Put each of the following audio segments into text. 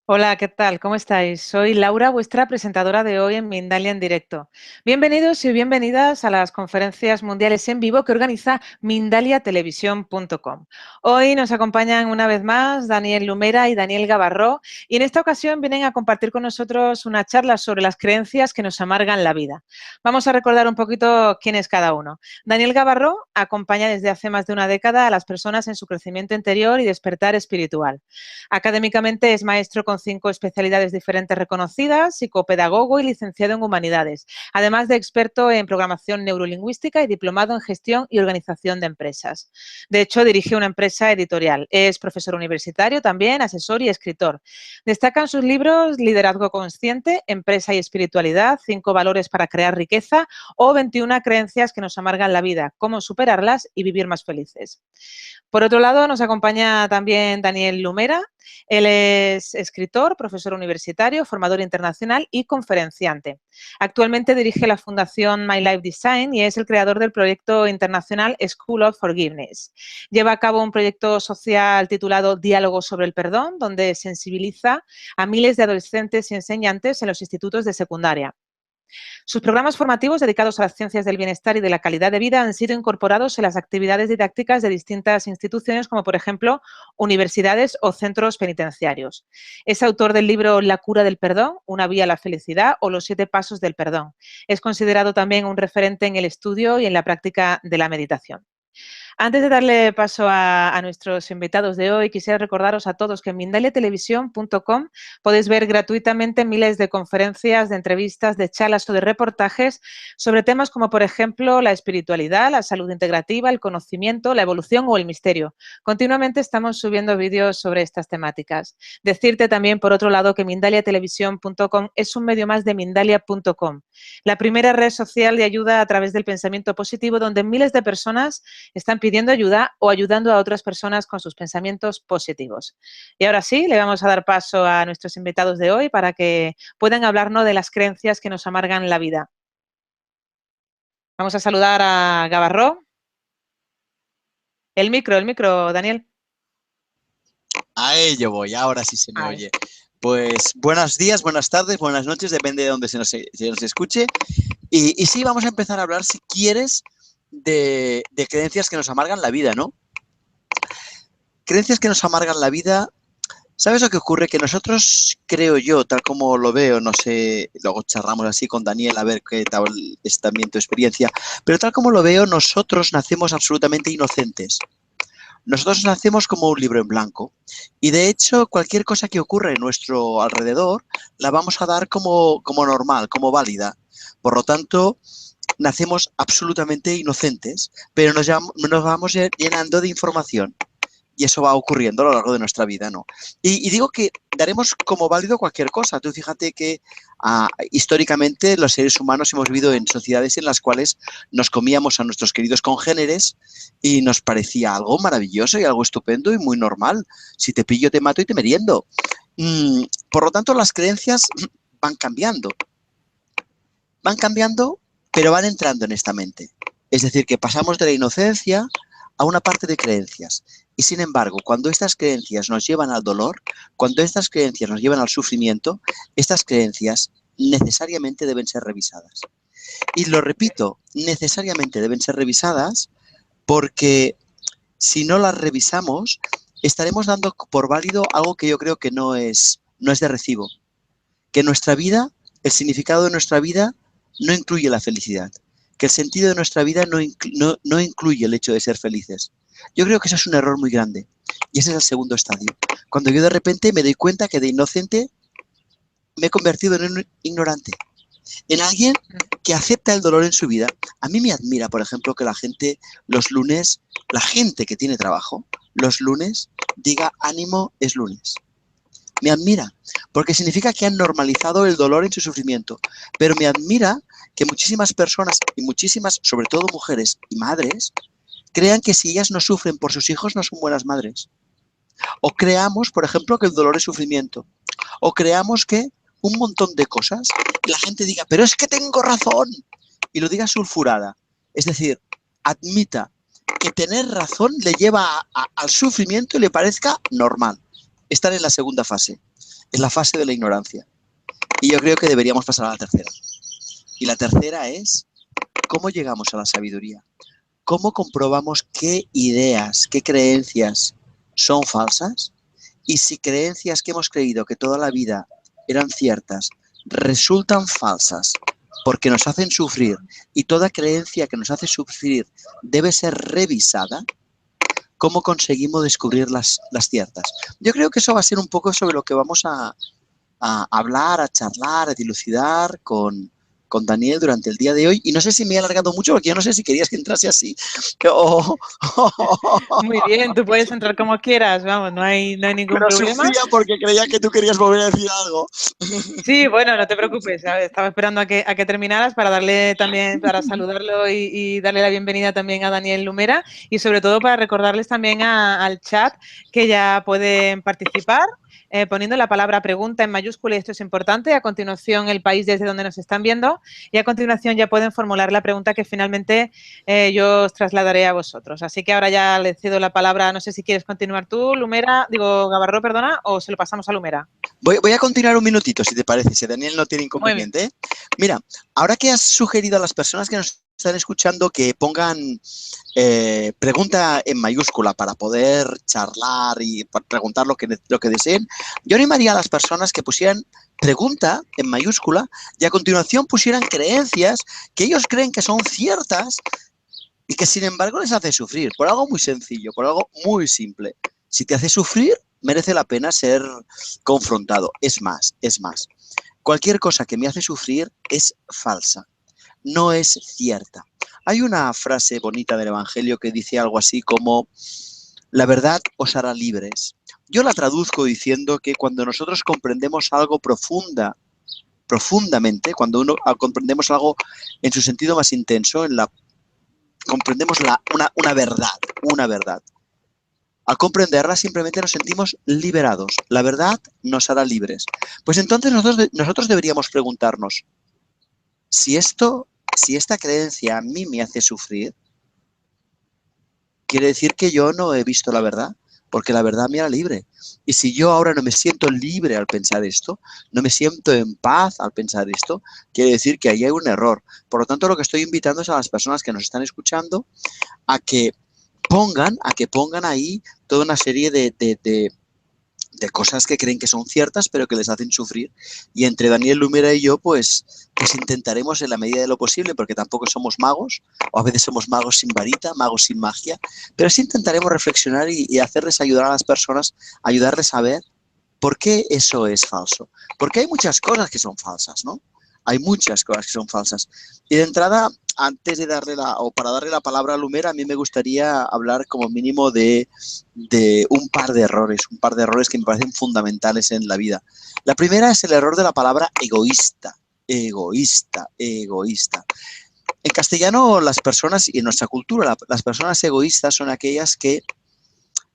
Hola, ¿qué tal? ¿Cómo estáis? Soy Laura, vuestra presentadora de hoy en Mindalia en directo. Bienvenidos y bienvenidas a las conferencias mundiales en vivo que organiza mindaliatelevisión.com. Hoy nos acompañan una vez más Daniel Lumera y Daniel Gavarró y en esta ocasión vienen a compartir con nosotros una charla sobre las creencias que nos amargan la vida. Vamos a recordar un poquito quién es cada uno. Daniel Gavarró acompaña desde hace más de una década a las personas en su crecimiento interior y despertar espiritual. Académicamente es maestro con 5 especialidades diferentes reconocidas, psicopedagogo y licenciado en humanidades, además de experto en programación neurolingüística y diplomado en gestión y organización de empresas. De hecho, dirige una empresa editorial. Es profesor universitario también, asesor y escritor. Destacan sus libros Liderazgo Consciente, Empresa y Espiritualidad, 5 valores para crear riqueza o 21 creencias que nos amargan la vida, cómo superarlas y vivir más felices. Por otro lado, nos acompaña también Daniel Lumera. Él es escritor, profesor universitario, formador internacional y conferenciante. Actualmente dirige la Fundación My Life Design y es el creador del proyecto internacional School of Forgiveness. Lleva a cabo un proyecto social titulado Diálogo sobre el Perdón, donde sensibiliza a miles de adolescentes y enseñantes en los institutos de secundaria. Sus programas formativos dedicados a las ciencias del bienestar y de la calidad de vida han sido incorporados en las actividades didácticas de distintas instituciones, como por ejemplo universidades o centros penitenciarios. Es autor del libro La cura del perdón, una vía a la felicidad o los 7 pasos del perdón. Es considerado también un referente en el estudio y en la práctica de la meditación. Antes de darle paso a nuestros invitados de hoy, quisiera recordaros a todos que en mindaliatelevisión.com podéis ver gratuitamente miles de conferencias, de entrevistas, de charlas o de reportajes sobre temas como, por ejemplo, la espiritualidad, la salud integrativa, el conocimiento, la evolución o el misterio. Continuamente estamos subiendo vídeos sobre estas temáticas. Decirte también, por otro lado, que mindaliatelevisión.com es un medio más de mindalia.com, la primera red social de ayuda a través del pensamiento positivo, donde miles de personas están pidiendo ayuda o ayudando a otras personas con sus pensamientos positivos. Y ahora sí, le vamos a dar paso a nuestros invitados de hoy para que puedan hablarnos de las creencias que nos amargan la vida. Vamos a saludar a Gavarró. El micro, Daniel. A ello voy, ahora sí se me Ahí. oye. Pues buenos días, buenas tardes, buenas noches, depende de dónde se nos escuche. Y sí, vamos a empezar a hablar, si quieres, de creencias que nos amargan la vida, ¿no? Creencias que nos amargan la vida. ¿Sabes lo que ocurre? Que nosotros, creo yo, tal como lo veo, no sé, luego charlamos así con Daniel a ver qué tal es también tu experiencia, pero tal como lo veo, nosotros nacemos absolutamente inocentes. Nosotros nacemos como un libro en blanco y de hecho cualquier cosa que ocurra en nuestro alrededor la vamos a dar como normal, como válida. Por lo tanto, nacemos absolutamente inocentes, pero nos vamos llenando de información. Y eso va ocurriendo a lo largo de nuestra vida, ¿no? Y digo que daremos como válido cualquier cosa. Tú fíjate que históricamente los seres humanos hemos vivido en sociedades en las cuales nos comíamos a nuestros queridos congéneres y nos parecía algo maravilloso y algo estupendo y muy normal. Si te pillo, te mato y te meriendo. Por lo tanto, las creencias van cambiando. Van cambiando, pero van entrando en esta mente. Es decir, que pasamos de la inocencia a una parte de creencias. Y sin embargo, cuando estas creencias nos llevan al dolor, cuando estas creencias nos llevan al sufrimiento, estas creencias necesariamente deben ser revisadas. Y lo repito, necesariamente deben ser revisadas porque si no las revisamos, estaremos dando por válido algo que yo creo que no es de recibo. Que nuestra vida, el significado de nuestra vida, no incluye la felicidad. Que el sentido de nuestra vida no incluye el hecho de ser felices. Yo creo que eso es un error muy grande. Y ese es el segundo estadio. Cuando yo de repente me doy cuenta que de inocente me he convertido en un ignorante. En alguien que acepta el dolor en su vida. A mí me admira, por ejemplo, que la gente los lunes, la gente que tiene trabajo, los lunes diga ánimo es lunes. Me admira, porque significa que han normalizado el dolor en su sufrimiento. Pero me admira que muchísimas personas, y muchísimas, sobre todo mujeres y madres, crean que si ellas no sufren por sus hijos no son buenas madres. O creamos, por ejemplo, que el dolor es sufrimiento. O creamos que un montón de cosas, y la gente diga, pero es que tengo razón, y lo diga sulfurada. Es decir, admita que tener razón le lleva al sufrimiento y le parezca normal. Estar en la segunda fase. Es la fase de la ignorancia. Y yo creo que deberíamos pasar a la tercera. Y la tercera es, ¿cómo llegamos a la sabiduría? ¿Cómo comprobamos qué ideas, qué creencias son falsas? Y si creencias que hemos creído que toda la vida eran ciertas, resultan falsas porque nos hacen sufrir, y toda creencia que nos hace sufrir debe ser revisada, ¿cómo conseguimos descubrir las ciertas? Yo creo que eso va a ser un poco sobre lo que vamos a hablar, a charlar, a dilucidar con Daniel durante el día de hoy. Y no sé si me he alargado mucho, porque yo no sé si querías que entrase así. Muy bien, tú puedes entrar como quieras, vamos, no hay ningún Pero problema. sufría porque creía que tú querías volver a decir algo. Sí, bueno, no te preocupes, ¿sabes? Estaba esperando a que terminaras para darle también, para saludarlo y darle la bienvenida también a Daniel Lumera, y sobre todo para recordarles también al chat que ya pueden participar poniendo la palabra pregunta en mayúscula, y esto es importante. A continuación, el país desde donde nos están viendo, y a continuación ya pueden formular la pregunta que finalmente yo os trasladaré a vosotros. Así que ahora ya le cedo la palabra. No sé si quieres continuar tú, Gavarró, perdona, o se lo pasamos a Lumera. Voy a continuar un minutito, si te parece, si Daniel no tiene Muy bien. inconveniente. Mira, ahora que has sugerido a las personas que nos están escuchando que pongan pregunta en mayúscula para poder charlar y preguntar lo que deseen, yo animaría a las personas que pusieran pregunta en mayúscula y a continuación pusieran creencias que ellos creen que son ciertas y que sin embargo les hace sufrir, por algo muy sencillo, por algo muy simple. Si te hace sufrir, merece la pena ser confrontado. Es más, cualquier cosa que me hace sufrir es falsa, no es cierta. Hay una frase bonita del Evangelio que dice algo así como, la verdad os hará libres. Yo la traduzco diciendo que cuando nosotros comprendemos algo profundamente, cuando comprendemos algo en su sentido más intenso, comprendemos una verdad. Al comprenderla simplemente nos sentimos liberados. La verdad nos hará libres. Pues entonces nosotros deberíamos preguntarnos, si esta creencia a mí me hace sufrir, quiere decir que yo no he visto la verdad, porque la verdad me hará libre. Y si yo ahora no me siento libre al pensar esto, no me siento en paz al pensar esto, quiere decir que ahí hay un error. Por lo tanto, lo que estoy invitando es a las personas que nos están escuchando a que pongan ahí toda una serie de cosas que creen que son ciertas, pero que les hacen sufrir. Y entre Daniel Lumera y yo, pues intentaremos en la medida de lo posible, porque tampoco somos magos, o a veces somos magos sin varita, magos sin magia, pero sí intentaremos reflexionar y hacerles ayudar a las personas, ayudarles a ver por qué eso es falso. Porque hay muchas cosas que son falsas, ¿no? Hay muchas cosas que son falsas. Y de entrada, antes de para darle la palabra a Lumera, a mí me gustaría hablar como mínimo de un par de errores que me parecen fundamentales en la vida. La primera es el error de la palabra egoísta. Egoísta. En castellano, las personas, y en nuestra cultura, las personas egoístas son aquellas que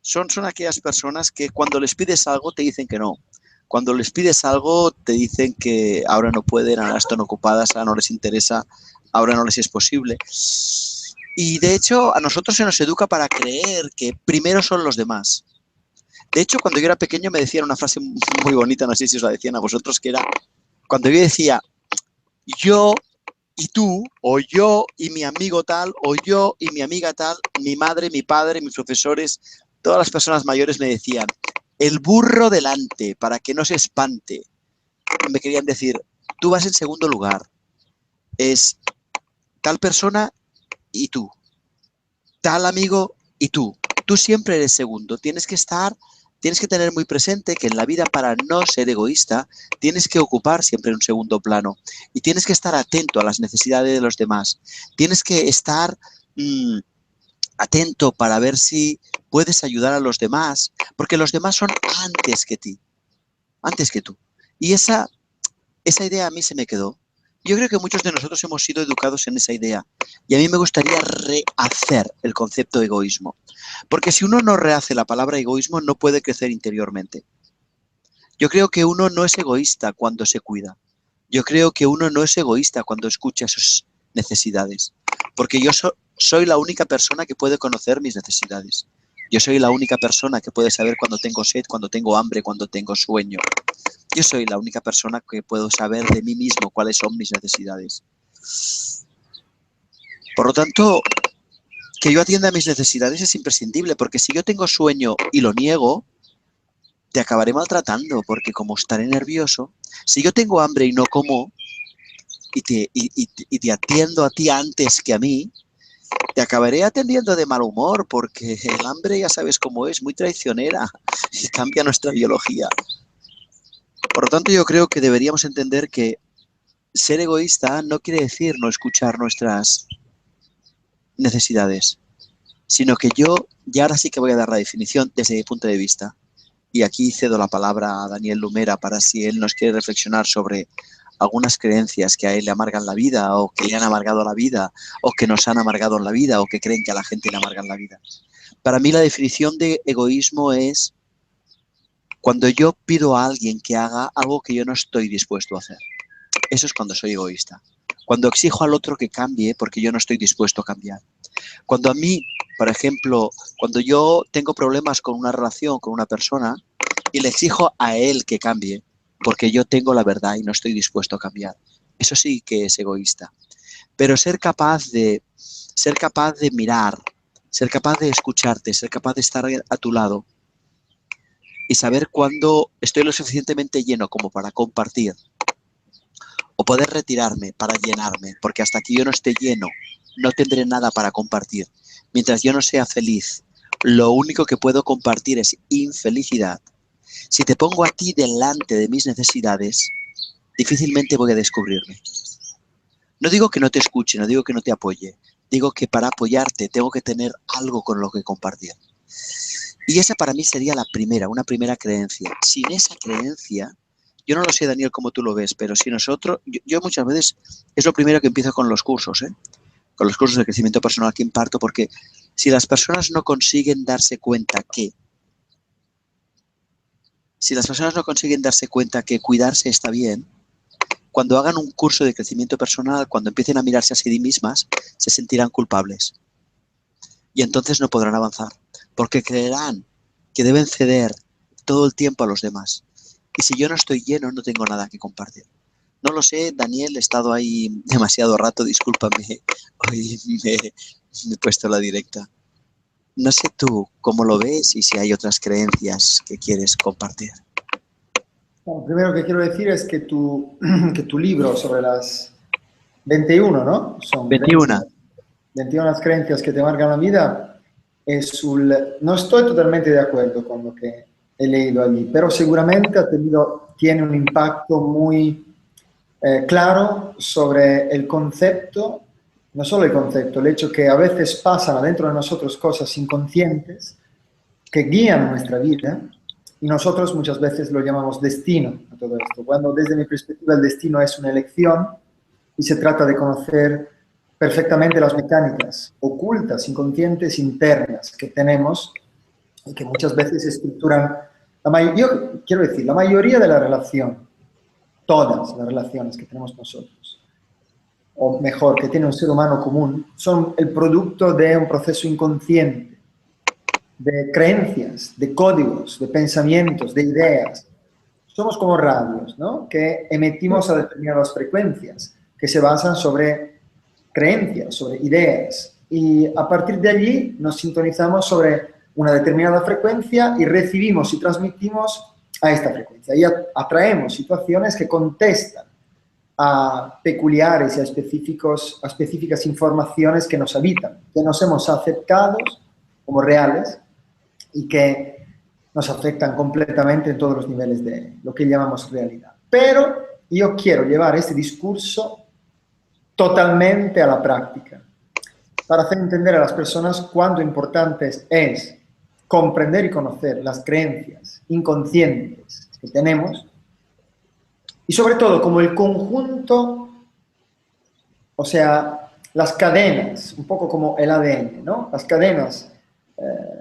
son aquellas personas que cuando les pides algo te dicen que no. Cuando les pides algo te dicen que ahora no pueden, ahora están ocupadas, ahora no les interesa, ahora no les es posible. Y de hecho a nosotros se nos educa para creer que primero son los demás. De hecho, cuando yo era pequeño me decían una frase muy bonita, no sé si os la decían a vosotros, que era cuando yo decía yo y tú, o yo y mi amigo tal, o yo y mi amiga tal, mi madre, mi padre, mis profesores, todas las personas mayores me decían, el burro delante, para que no se espante. Me querían decir, tú vas en segundo lugar, es tal persona y tú, tal amigo y tú siempre eres segundo, tienes que tener muy presente que en la vida, para no ser egoísta, tienes que ocupar siempre un segundo plano y tienes que estar atento a las necesidades de los demás. Tienes que estar atento para ver si puedes ayudar a los demás, porque los demás son antes que ti, antes que tú. Y esa idea a mí se me quedó. Yo creo que muchos de nosotros hemos sido educados en esa idea y a mí me gustaría rehacer el concepto de egoísmo, porque si uno no rehace la palabra egoísmo no puede crecer interiormente. Yo creo que uno no es egoísta cuando se cuida. Yo creo que uno no es egoísta cuando escucha sus necesidades, porque yo soy la única persona que puede conocer mis necesidades. Yo soy la única persona que puede saber cuando tengo sed, cuando tengo hambre, cuando tengo sueño. Yo soy la única persona que puedo saber de mí mismo cuáles son mis necesidades. Por lo tanto, que yo atienda a mis necesidades es imprescindible, porque si yo tengo sueño y lo niego, te acabaré maltratando, porque como estaré nervioso, si yo tengo hambre y no como, y te atiendo a ti antes que a mí, te acabaré atendiendo de mal humor, porque el hambre ya sabes cómo es, muy traicionera y cambia nuestra biología. Por lo tanto, yo creo que deberíamos entender que ser egoísta no quiere decir no escuchar nuestras necesidades, sino que yo, y ahora sí que voy a dar la definición desde mi punto de vista, y aquí cedo la palabra a Daniel Lumera para si él nos quiere reflexionar sobre algunas creencias que a él le amargan la vida, o que le han amargado la vida, o que nos han amargado la vida, o que creen que a la gente le amargan la vida. Para mí la definición de egoísmo es cuando yo pido a alguien que haga algo que yo no estoy dispuesto a hacer. Eso es cuando soy egoísta. Cuando exijo al otro que cambie porque yo no estoy dispuesto a cambiar. Cuando a mí, por ejemplo, cuando yo tengo problemas con una relación, con una persona, y le exijo a él que cambie porque yo tengo la verdad y no estoy dispuesto a cambiar. Eso sí que es egoísta. Pero ser capaz de mirar, ser capaz de escucharte, ser capaz de estar a tu lado y saber cuándo estoy lo suficientemente lleno como para compartir, o poder retirarme para llenarme, porque hasta que yo no esté lleno, no tendré nada para compartir. Mientras yo no sea feliz, lo único que puedo compartir es infelicidad. Si te pongo a ti delante de mis necesidades, difícilmente voy a descubrirme. No digo que no te escuche, no digo que no te apoye, digo que para apoyarte tengo que tener algo con lo que compartir. Y esa para mí sería una primera creencia. Sin esa creencia, yo no lo sé, Daniel, cómo tú lo ves, pero si nosotros, yo muchas veces, es lo primero que empiezo con los cursos, con los cursos de crecimiento personal que imparto, porque si las personas no consiguen darse cuenta que cuidarse está bien, cuando hagan un curso de crecimiento personal, cuando empiecen a mirarse a sí mismas, se sentirán culpables. Y entonces no podrán avanzar, porque creerán que deben ceder todo el tiempo a los demás. Y si yo no estoy lleno, no tengo nada que compartir. No lo sé, Daniel, he estado ahí demasiado rato, discúlpame, hoy me he puesto la directa. No sé tú cómo lo ves y si hay otras creencias que quieres compartir. Bueno, primero que quiero decir es que que tu libro sobre las 21, ¿no? Son 21. 21 creencias que te marcan la vida. No estoy totalmente de acuerdo con lo que he leído allí, pero seguramente tiene un impacto muy claro sobre el concepto, no solo el concepto, el hecho que a veces pasan adentro de nosotros cosas inconscientes que guían nuestra vida y nosotros muchas veces lo llamamos destino a todo esto, cuando desde mi perspectiva el destino es una elección y se trata de conocer perfectamente las mecánicas ocultas, inconscientes, internas que tenemos y que muchas veces estructuran, yo quiero decir, la mayoría de la relación, todas las relaciones que tenemos nosotros, o mejor, que tiene un ser humano común, son el producto de un proceso inconsciente, de creencias, de códigos, de pensamientos, de ideas. Somos como radios, ¿no? Que emitimos a determinadas frecuencias que se basan sobre creencias, sobre ideas. Y a partir de allí nos sintonizamos sobre una determinada frecuencia y recibimos y transmitimos a esta frecuencia. Y atraemos situaciones que contestan a peculiares y a específicas informaciones que nos habitan, que nos hemos aceptado como reales y que nos afectan completamente en todos los niveles de lo que llamamos realidad. Pero yo quiero llevar este discurso totalmente a la práctica para hacer entender a las personas cuánto importante es comprender y conocer las creencias inconscientes que tenemos y sobre todo como el conjunto, o sea, las cadenas, un poco como el ADN, ¿no? Las cadenas,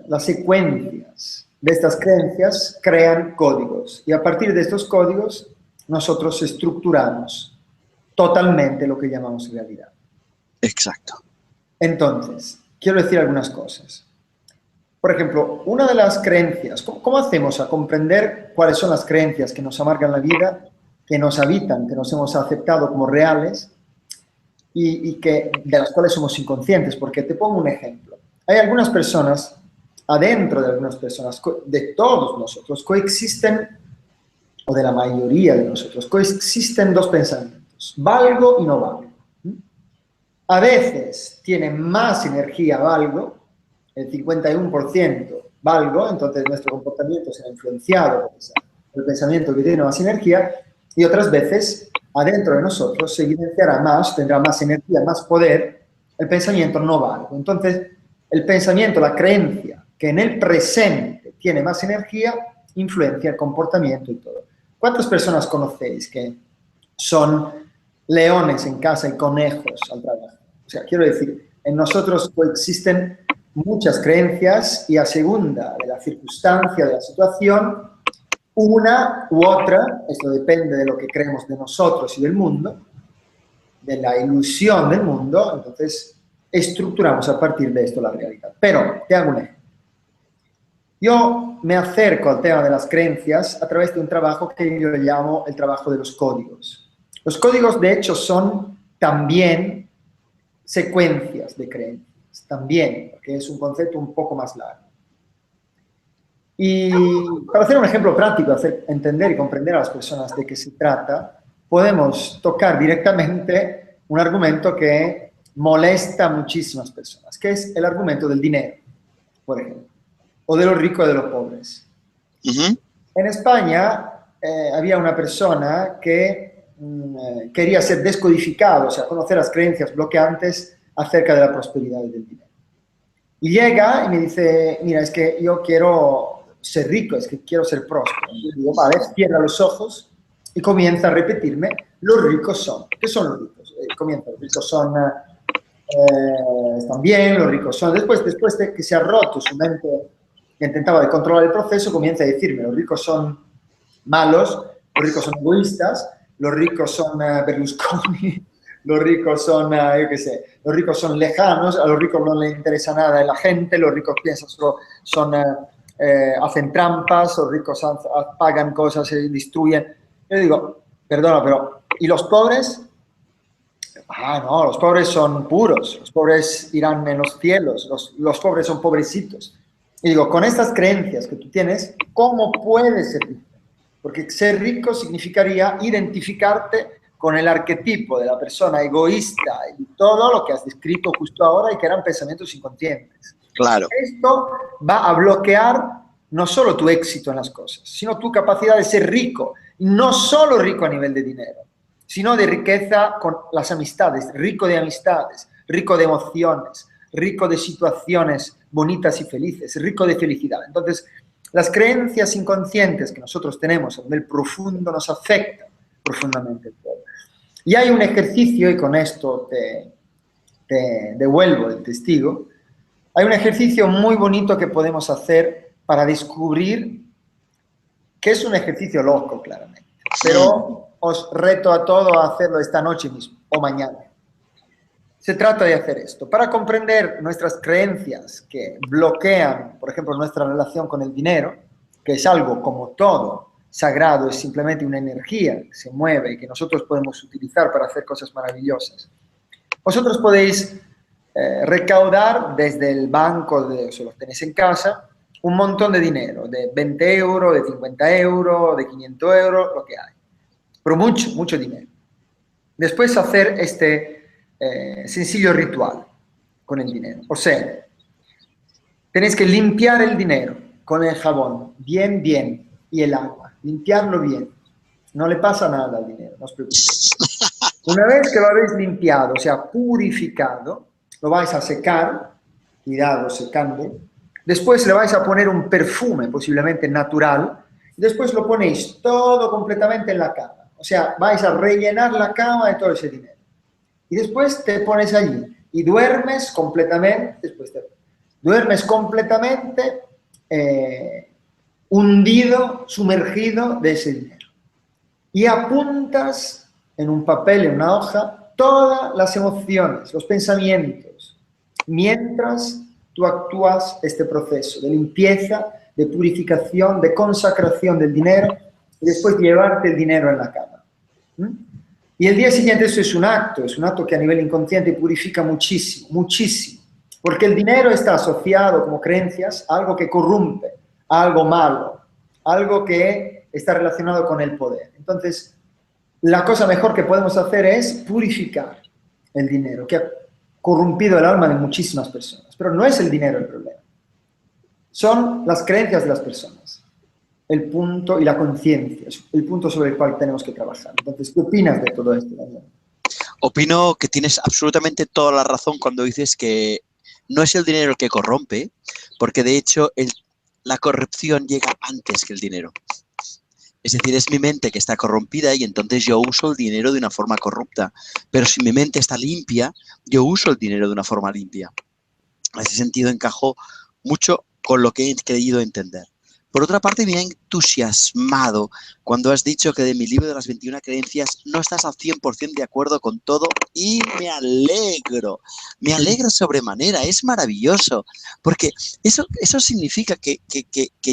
las secuencias de estas creencias crean códigos y a partir de estos códigos nosotros estructuramos totalmente lo que llamamos realidad. Exacto. Entonces, quiero decir algunas cosas. Por ejemplo, una de las creencias, ¿cómo hacemos a comprender cuáles son las creencias que nos amargan la vida, que nos habitan, que nos hemos aceptado como reales y de las cuales somos inconscientes? Porque te pongo un ejemplo. Hay algunas personas, adentro de algunas personas, de todos nosotros, coexisten, o de la mayoría de nosotros, coexisten dos pensamientos, valgo y no valgo. A veces tiene más energía valgo, el 51% valgo, entonces nuestro comportamiento será influenciado por el pensamiento que tiene más energía, y otras veces adentro de nosotros se evidenciará más, tendrá más energía, más poder, el pensamiento no valgo. Entonces, el pensamiento, la creencia que en el presente tiene más energía, influencia el comportamiento y todo. ¿Cuántas personas conocéis que son leones en casa y conejos al trabajo? O sea, quiero decir, en nosotros coexisten muchas creencias y a segunda de la circunstancia, de la situación, una u otra, esto depende de lo que creemos de nosotros y del mundo, de la ilusión del mundo, entonces estructuramos a partir de esto la realidad. Pero, te hago un ejemplo. Yo me acerco al tema de las creencias a través de un trabajo que yo llamo el trabajo de los códigos. Los códigos, de hecho, son también secuencias de creencias, también, porque es un concepto un poco más largo. Y para hacer un ejemplo práctico, hacer entender y comprender a las personas de qué se trata, podemos tocar directamente un argumento que molesta a muchísimas personas, que es el argumento del dinero, por ejemplo, o de los ricos y de los pobres. En España había una persona que quería ser descodificado, o sea, conocer las creencias bloqueantes acerca de la prosperidad y del dinero. Y llega y me dice, mira, es que yo quiero ser rico, es que quiero ser próspero. Y digo, vale, cierra los ojos y comienza a repetirme, los ricos son. ¿Qué son los ricos? Comienza, los ricos son, están bien, los ricos son. Después de que se ha roto su mente, que intentaba de controlar el proceso, comienza a decirme, los ricos son malos, los ricos son egoístas, los ricos son Berlusconi, los ricos son, yo qué sé, los ricos son lejanos, a los ricos no les interesa nada de la gente, los ricos piensan solo, hacen trampas, los ricos pagan cosas, se destruyen. Yo digo, perdona, pero ¿y los pobres? Ah, no, los pobres son puros, los pobres irán en los cielos, los pobres son pobrecitos. Y digo, con estas creencias que tú tienes, ¿cómo puedes ser rico? Porque ser rico significaría identificarte con el arquetipo de la persona egoísta y todo lo que has descrito justo ahora y que eran pensamientos inconscientes. Claro. Esto va a bloquear no solo tu éxito en las cosas, sino tu capacidad de ser rico. Y no solo rico a nivel de dinero, sino de riqueza con las amistades, rico de amistades, rico de emociones, rico de situaciones bonitas y felices, rico de felicidad. Entonces, las creencias inconscientes que nosotros tenemos a nivel profundo nos afectan profundamente todo. Y hay un ejercicio, y con esto te devuelvo el testigo, hay un ejercicio muy bonito que podemos hacer para descubrir, que es un ejercicio loco, claramente, pero os reto a todos a hacerlo esta noche mismo o mañana. Se trata de hacer esto. Para comprender nuestras creencias que bloquean, por ejemplo, nuestra relación con el dinero, que es algo como todo sagrado, es simplemente una energía que se mueve y que nosotros podemos utilizar para hacer cosas maravillosas. Vosotros podéis recaudar desde el banco, si lo tenéis en casa, un montón de dinero, de 20 euros, de 50 euros, de 500 euros, lo que hay. Pero mucho, mucho dinero. Después hacer este sencillo ritual con el dinero. O sea, tenéis que limpiar el dinero con el jabón, bien, bien, y el agua. Limpiarlo bien. No le pasa nada al dinero, no os preocupéis. Una vez que lo habéis limpiado, o sea, purificado, lo vais a secar, cuidado, secando. Después le vais a poner un perfume, posiblemente natural. Y después lo ponéis todo completamente en la cama. O sea, vais a rellenar la cama de todo ese dinero. Y después te pones allí y duermes completamente, duermes completamente hundido, sumergido de ese dinero. Y apuntas en un papel, en una hoja, todas las emociones, los pensamientos, mientras tú actúas este proceso de limpieza, de purificación, de consacración del dinero y después llevarte el dinero en la cama. Y el día siguiente eso es un acto que a nivel inconsciente purifica muchísimo, muchísimo, porque el dinero está asociado como creencias a algo que corrompe, a algo malo, algo que está relacionado con el poder. Entonces, la cosa mejor que podemos hacer es purificar el dinero, que ha corrompido el alma de muchísimas personas. Pero no es el dinero el problema, son las creencias de las personas. El punto y la conciencia, el punto sobre el cual tenemos que trabajar. Entonces, ¿qué opinas de todo esto, Daniel? Opino que tienes absolutamente toda la razón cuando dices que no es el dinero el que corrompe, porque de hecho la corrupción llega antes que el dinero. Es decir, es mi mente que está corrompida y entonces yo uso el dinero de una forma corrupta. Pero si mi mente está limpia, yo uso el dinero de una forma limpia. En ese sentido encajo mucho con lo que he querido entender. Por otra parte, me ha entusiasmado cuando has dicho que de mi libro de las 21 creencias no estás al 100% de acuerdo con todo y me alegro sobremanera, es maravilloso, porque eso significa que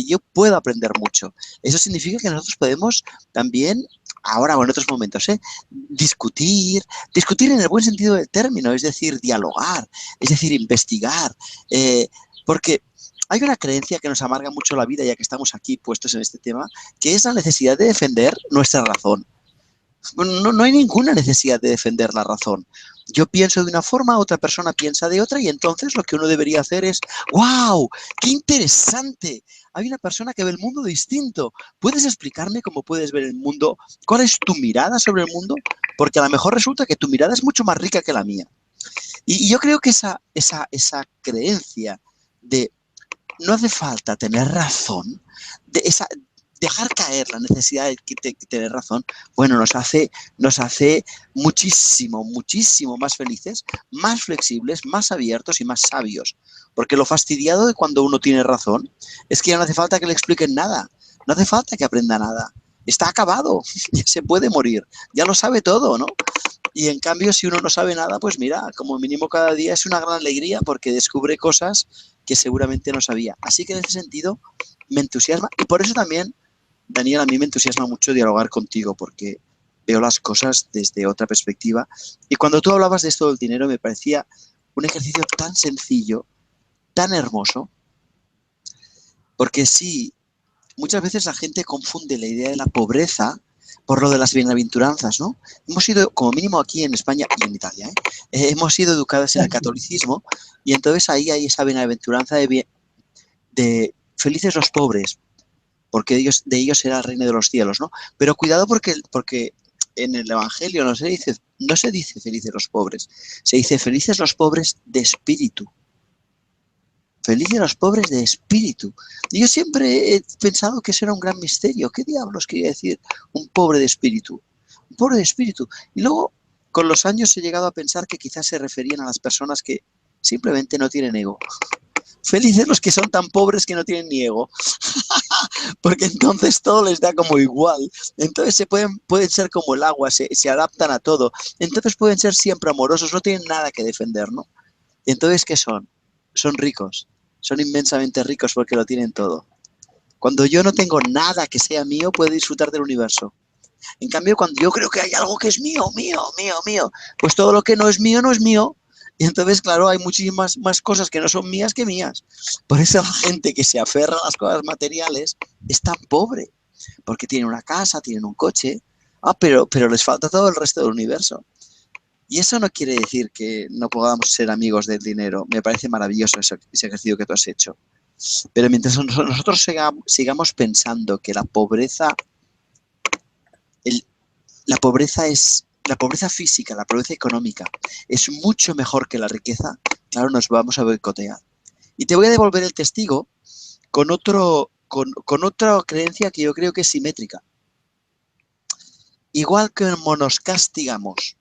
yo puedo aprender mucho, eso significa que nosotros podemos también, ahora o en otros momentos, discutir en el buen sentido del término, es decir, dialogar, es decir, investigar, porque hay una creencia que nos amarga mucho la vida, ya que estamos aquí puestos en este tema, que es la necesidad de defender nuestra razón. No hay ninguna necesidad de defender la razón. Yo pienso de una forma, otra persona piensa de otra y entonces lo que uno debería hacer es ¡wow! ¡Qué interesante! Hay una persona que ve el mundo distinto. ¿Puedes explicarme cómo puedes ver el mundo? ¿Cuál es tu mirada sobre el mundo? Porque a lo mejor resulta que tu mirada es mucho más rica que la mía. Y yo creo que esa creencia de no hace falta tener razón, dejar caer la necesidad de tener razón, bueno, nos hace muchísimo, muchísimo más felices, más flexibles, más abiertos y más sabios. Porque lo fastidiado de cuando uno tiene razón es que ya no hace falta que le expliquen nada, no hace falta que aprenda nada. Está acabado, ya se puede morir, ya lo sabe todo, ¿no? Y en cambio, si uno no sabe nada, pues mira, como mínimo cada día es una gran alegría porque descubre cosas que seguramente no sabía. Así que en ese sentido me entusiasma y por eso también, Daniel, a mí me entusiasma mucho dialogar contigo porque veo las cosas desde otra perspectiva. Y cuando tú hablabas de esto del dinero me parecía un ejercicio tan sencillo, tan hermoso, porque sí, muchas veces la gente confunde la idea de la pobreza por lo de las bienaventuranzas, ¿no? Hemos sido, como mínimo aquí en España y en Italia, hemos sido educados en el catolicismo y entonces ahí hay esa bienaventuranza de felices los pobres, porque de ellos será el reino de los cielos, ¿no? Pero cuidado porque en el Evangelio no se dice felices los pobres, se dice felices los pobres de espíritu. Felices los pobres de espíritu. Y yo siempre he pensado que eso era un gran misterio. ¿Qué diablos quería decir un pobre de espíritu? Un pobre de espíritu. Y luego, con los años he llegado a pensar que quizás se referían a las personas que simplemente no tienen ego. Felices los que son tan pobres que no tienen ni ego. Porque entonces todo les da como igual. Entonces pueden ser como el agua, se adaptan a todo. Entonces pueden ser siempre amorosos, no tienen nada que defender, ¿no? Y entonces, ¿qué son? Son ricos. Son inmensamente ricos porque lo tienen todo. Cuando yo no tengo nada que sea mío, puedo disfrutar del universo. En cambio, cuando yo creo que hay algo que es mío, pues todo lo que no es mío, no es mío. Y entonces, claro, hay muchísimas más cosas que no son mías que mías. Por eso la gente que se aferra a las cosas materiales es tan pobre. Porque tienen una casa, tienen un coche, pero les falta todo el resto del universo. Y eso no quiere decir que no podamos ser amigos del dinero. Me parece maravilloso ese ejercicio que tú has hecho. Pero mientras nosotros sigamos pensando que la pobreza física, la pobreza económica, es mucho mejor que la riqueza, claro, nos vamos a boicotear. Y te voy a devolver el testigo con otra creencia que yo creo que es simétrica. Igual que nos castigamos,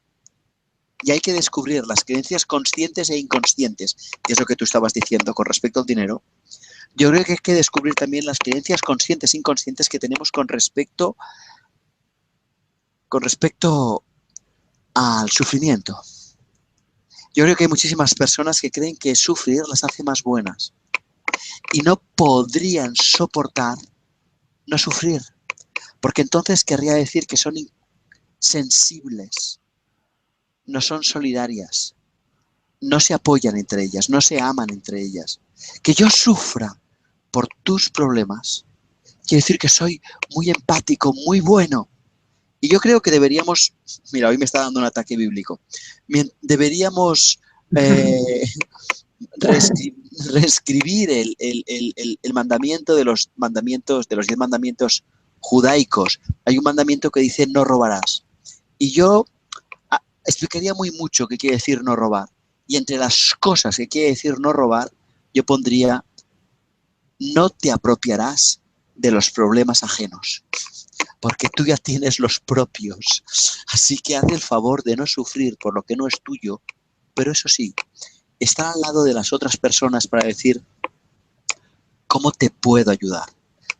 y hay que descubrir las creencias conscientes e inconscientes, que es lo que tú estabas diciendo con respecto al dinero. Yo creo que hay que descubrir también las creencias conscientes e inconscientes que tenemos con respecto al sufrimiento. Yo creo que hay muchísimas personas que creen que sufrir las hace más buenas y no podrían soportar no sufrir, porque entonces querría decir que son insensibles, no son solidarias, no se apoyan entre ellas, no se aman entre ellas. Que yo sufra por tus problemas quiere decir que soy muy empático, muy bueno. Y yo creo que deberíamos, mira, hoy me está dando un ataque bíblico, deberíamos reescribir el mandamiento de los mandamientos, de los 10 mandamientos judaicos. Hay un mandamiento que dice no robarás. Y yo explicaría muy mucho qué quiere decir no robar. Y entre las cosas que quiere decir no robar, yo pondría no te apropiarás de los problemas ajenos, porque tú ya tienes los propios. Así que haz el favor de no sufrir por lo que no es tuyo, pero eso sí, estar al lado de las otras personas para decir, ¿cómo te puedo ayudar?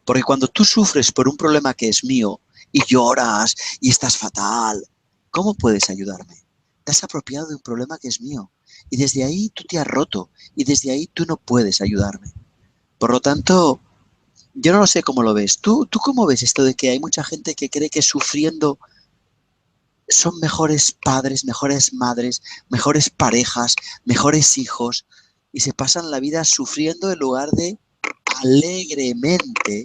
Porque cuando tú sufres por un problema que es mío y lloras y estás fatal, ¿cómo puedes ayudarme? Te has apropiado de un problema que es mío y desde ahí tú te has roto y desde ahí tú no puedes ayudarme. Por lo tanto, yo no sé cómo lo ves. ¿Tú cómo ves esto de que hay mucha gente que cree que sufriendo son mejores padres, mejores madres, mejores parejas, mejores hijos y se pasan la vida sufriendo en lugar de alegremente,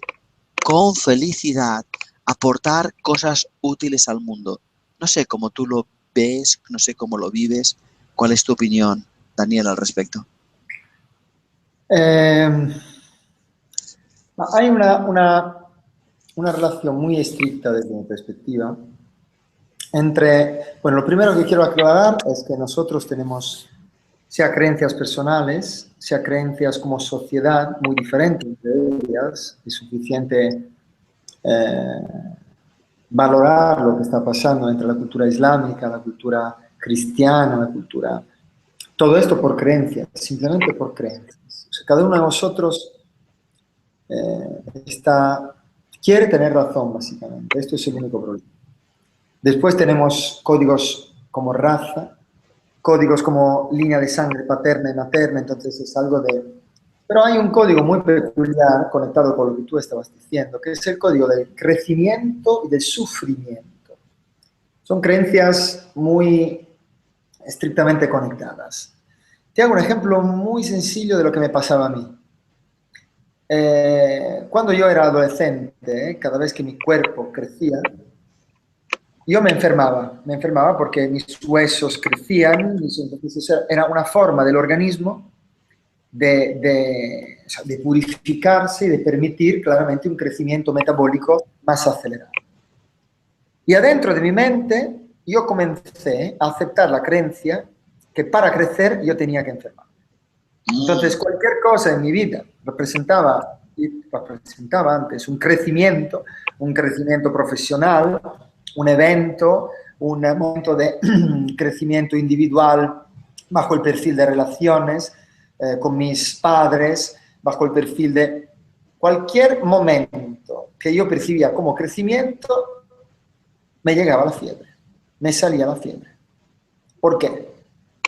con felicidad, aportar cosas útiles al mundo? No sé cómo tú lo ves, no sé cómo lo vives. ¿Cuál es tu opinión, Daniel, al respecto? Hay una relación muy estricta desde mi perspectiva entre, bueno, lo primero que quiero aclarar es que nosotros tenemos sea creencias personales, sea creencias como sociedad muy diferentes entre ellas, es suficiente valorar lo que está pasando entre la cultura islámica, la cultura cristiana, la cultura... Todo esto por creencias, simplemente por creencias. O sea, cada uno de nosotros quiere tener razón, básicamente. Esto es el único problema. Después tenemos códigos como raza, códigos como línea de sangre paterna y materna, entonces es algo de... Pero hay un código muy peculiar conectado con lo que tú estabas diciendo, que es el código del crecimiento y del sufrimiento. Son creencias muy estrictamente conectadas. Te hago un ejemplo muy sencillo de lo que me pasaba a mí. Cuando yo era adolescente, cada vez que mi cuerpo crecía, yo me enfermaba porque mis huesos crecían, entonces era una forma del organismo de purificarse y de permitir claramente un crecimiento metabólico más acelerado. Y adentro de mi mente yo comencé a aceptar la creencia que para crecer yo tenía que enfermar. Entonces cualquier cosa en mi vida representaba antes un crecimiento profesional, un evento, un momento de crecimiento individual bajo el perfil de relaciones con mis padres, bajo el perfil de cualquier momento que yo percibía como crecimiento, me llegaba la fiebre, me salía la fiebre. ¿Por qué?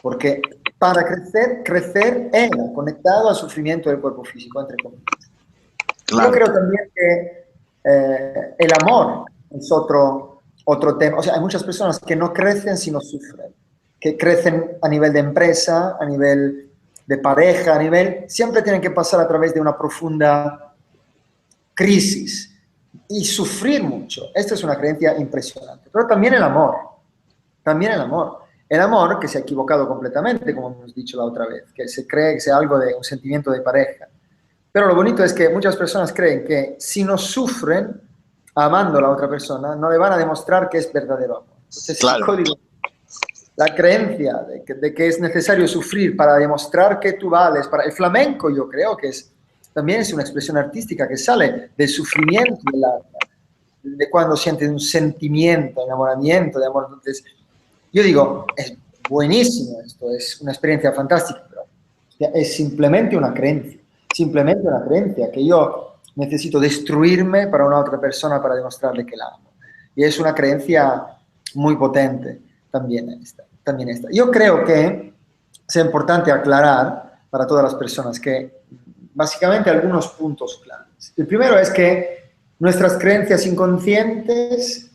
Porque para crecer era conectado al sufrimiento del cuerpo físico, entre comillas. Claro. Yo creo también que el amor es otro tema. O sea, hay muchas personas que no crecen sino sufren, que crecen a nivel de empresa, a nivel de pareja, siempre tienen que pasar a través de una profunda crisis y sufrir mucho. Esta es una creencia impresionante. Pero también el amor. El amor que se ha equivocado completamente, como hemos dicho la otra vez, que se cree que sea algo de un sentimiento de pareja. Pero lo bonito es que muchas personas creen que si no sufren amando a la otra persona, no le van a demostrar que es verdadero amor. Entonces, claro. La creencia de que es necesario sufrir para demostrar que tú vales, para el flamenco yo creo que también es una expresión artística que sale del sufrimiento del alma, de cuando sientes un sentimiento, enamoramiento, de amor. Entonces, yo digo, es buenísimo esto, es una experiencia fantástica, pero es simplemente una creencia que yo necesito destruirme para una otra persona para demostrarle que la amo. Y es una creencia muy potente también esta. Yo creo que sea importante aclarar para todas las personas que básicamente algunos puntos claves. El primero es que nuestras creencias inconscientes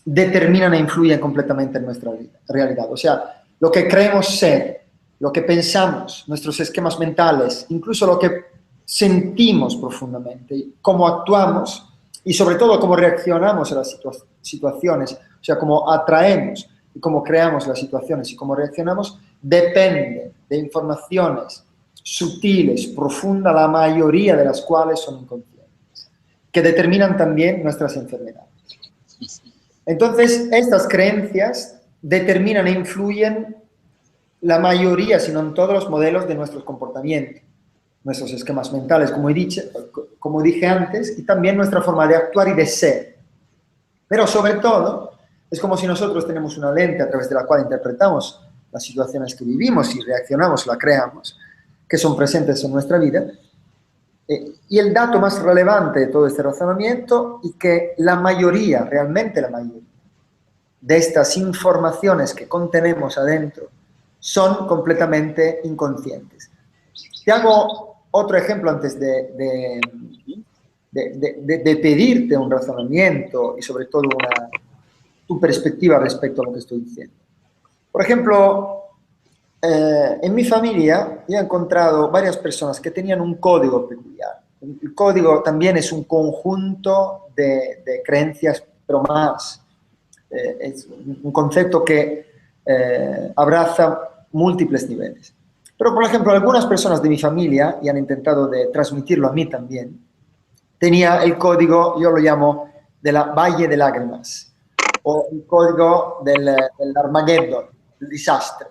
determinan e influyen completamente en nuestra vida, realidad. O sea, lo que creemos ser, lo que pensamos, nuestros esquemas mentales, incluso lo que sentimos profundamente, cómo actuamos y sobre todo cómo reaccionamos a las situaciones, o sea, cómo atraemos y cómo creamos las situaciones y cómo reaccionamos, depende de informaciones sutiles, profundas, la mayoría de las cuales son inconscientes, que determinan también nuestras enfermedades. Entonces, estas creencias determinan e influyen la mayoría, si no en todos los modelos de nuestros comportamientos, nuestros esquemas mentales, como dije antes, y también nuestra forma de actuar y de ser. Pero sobre todo, es como si nosotros tenemos una lente a través de la cual interpretamos las situaciones que vivimos y reaccionamos, la creamos, que son presentes en nuestra vida. Y el dato más relevante de todo este razonamiento es que la mayoría, realmente la mayoría, de estas informaciones que contenemos adentro son completamente inconscientes. Te hago otro ejemplo antes de pedirte un razonamiento y sobre todo tu perspectiva respecto a lo que estoy diciendo. Por ejemplo, en mi familia yo he encontrado varias personas que tenían un código peculiar. El código también es un conjunto de creencias, pero más. Es un concepto que abraza múltiples niveles. Pero, por ejemplo, algunas personas de mi familia, y han intentado de transmitirlo a mí también, tenía el código, yo lo llamo, de la Valle de Lágrimas, o el código del Armageddon, el desastre.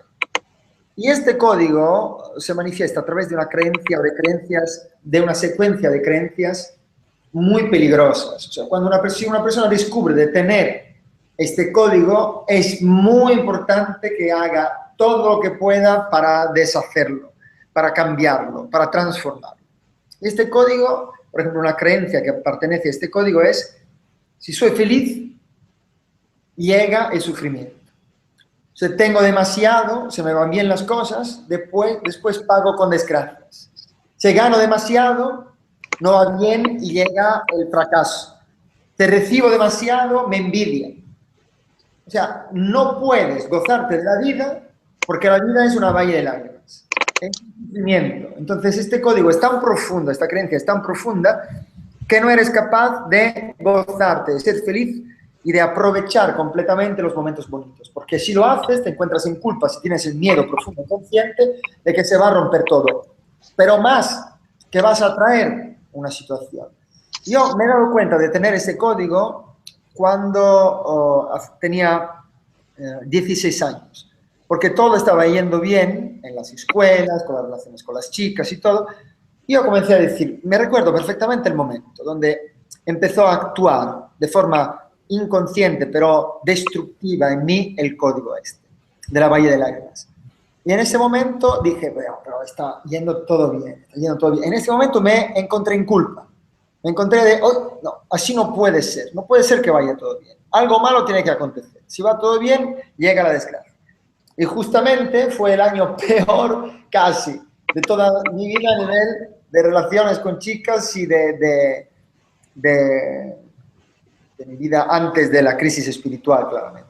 Y este código se manifiesta a través de una creencia o de creencias, de una secuencia de creencias muy peligrosas. O sea, cuando una persona descubre de tener este código, es muy importante que haga todo lo que pueda para deshacerlo, para cambiarlo, para transformarlo. Este código, por ejemplo, una creencia que pertenece a este código es: si soy feliz, llega el sufrimiento. Si tengo demasiado, se me van bien las cosas, después pago con desgracias. Si gano demasiado, no va bien y llega el fracaso. Si recibo demasiado, me envidian. O sea, no puedes gozarte de la vida porque la vida es una valle de lágrimas. Es un sufrimiento. Entonces, este código es tan profundo, esta creencia es tan profunda, que no eres capaz de gozarte, de ser feliz y de aprovechar completamente los momentos bonitos. Porque si lo haces, te encuentras en culpa, si tienes el miedo profundo, consciente de que se va a romper todo. Pero más, que vas a atraer una situación. Yo me he dado cuenta de tener ese código cuando tenía 16 años. Porque todo estaba yendo bien en las escuelas, con las relaciones con las chicas y todo. Y yo comencé a decir, me recuerdo perfectamente el momento donde empezó a actuar de forma inconsciente, pero destructiva en mí, el código este, de la Valle de Lágrimas. Y en ese momento dije, pero está yendo todo bien, está yendo todo bien. En ese momento me encontré en culpa. Me encontré de, oh, no, así no puede ser que vaya todo bien. Algo malo tiene que acontecer. Si va todo bien, llega la desgracia. Y justamente fue el año peor, casi, de toda mi vida a nivel de relaciones con chicas y de mi vida antes de la crisis espiritual, claramente.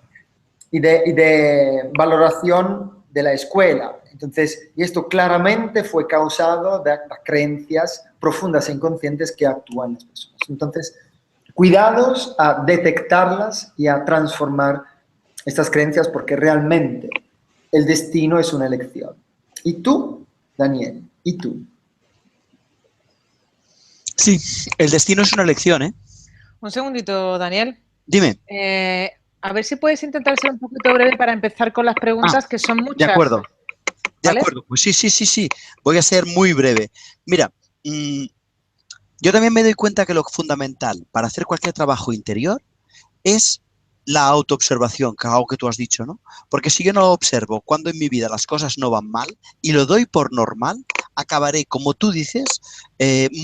Y de valoración de la escuela. Entonces, y esto claramente fue causado de las creencias profundas e inconscientes que actúan las personas. Entonces, cuidados a detectarlas y a transformar estas creencias, porque realmente el destino es una elección. ¿Y tú, Daniel? ¿Y tú? Sí, el destino es una elección, ¿eh? Un segundito, Daniel. Dime. A ver si puedes intentar ser un poquito breve para empezar con las preguntas, que son muchas. De acuerdo. De ¿Vale? acuerdo, pues sí. Voy a ser muy breve. Mira, yo también me doy cuenta que lo fundamental para hacer cualquier trabajo interior es la autoobservación, que algo que tú has dicho, ¿no? Porque si yo no observo cuando en mi vida las cosas no van mal y lo doy por normal, acabaré, como tú dices,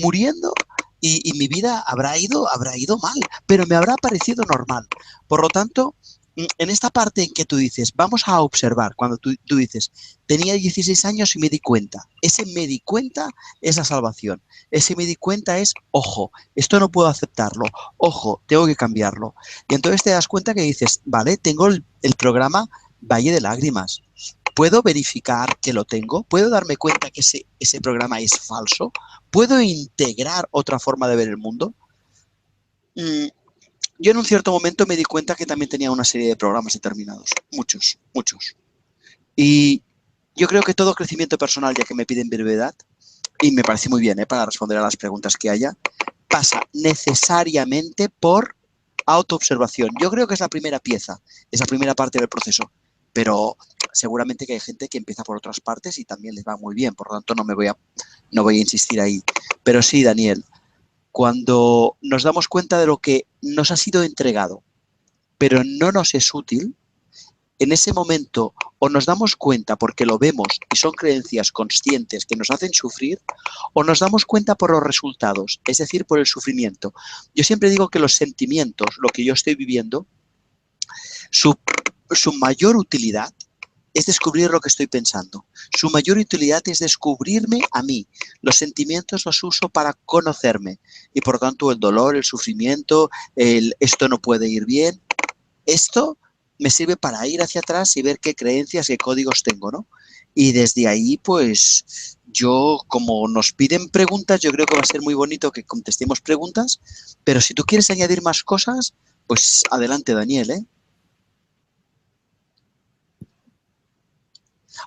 muriendo y mi vida habrá ido mal, pero me habrá parecido normal. Por lo tanto, en esta parte en que tú dices, vamos a observar, cuando tú dices, tenía 16 años y me di cuenta, ese me di cuenta es la salvación, ese me di cuenta es, ojo, esto no puedo aceptarlo, ojo, tengo que cambiarlo. Y entonces te das cuenta que dices, vale, tengo el programa Valle de Lágrimas, ¿puedo verificar que lo tengo? ¿Puedo darme cuenta que ese programa es falso? ¿Puedo integrar otra forma de ver el mundo? Yo en un cierto momento me di cuenta que también tenía una serie de programas determinados, muchos, muchos. Y yo creo que todo crecimiento personal, ya que me piden brevedad, y me parece muy bien para responder a las preguntas que haya, pasa necesariamente por autoobservación. Yo creo que es la primera pieza, es la primera parte del proceso, pero seguramente que hay gente que empieza por otras partes y también les va muy bien, por lo tanto no voy a insistir ahí. Pero sí, Daniel, cuando nos damos cuenta de lo que nos ha sido entregado, pero no nos es útil, en ese momento o nos damos cuenta porque lo vemos y son creencias conscientes que nos hacen sufrir, o nos damos cuenta por los resultados, es decir, por el sufrimiento. Yo siempre digo que los sentimientos, lo que yo estoy viviendo, su mayor utilidad es descubrir lo que estoy pensando. Su mayor utilidad es descubrirme a mí. Los sentimientos los uso para conocerme. Y por tanto el dolor, el sufrimiento, esto no puede ir bien. Esto me sirve para ir hacia atrás y ver qué creencias, qué códigos tengo, ¿no? Y desde ahí, pues, yo, como nos piden preguntas, yo creo que va a ser muy bonito que contestemos preguntas, pero si tú quieres añadir más cosas, pues adelante, Daniel, ¿eh?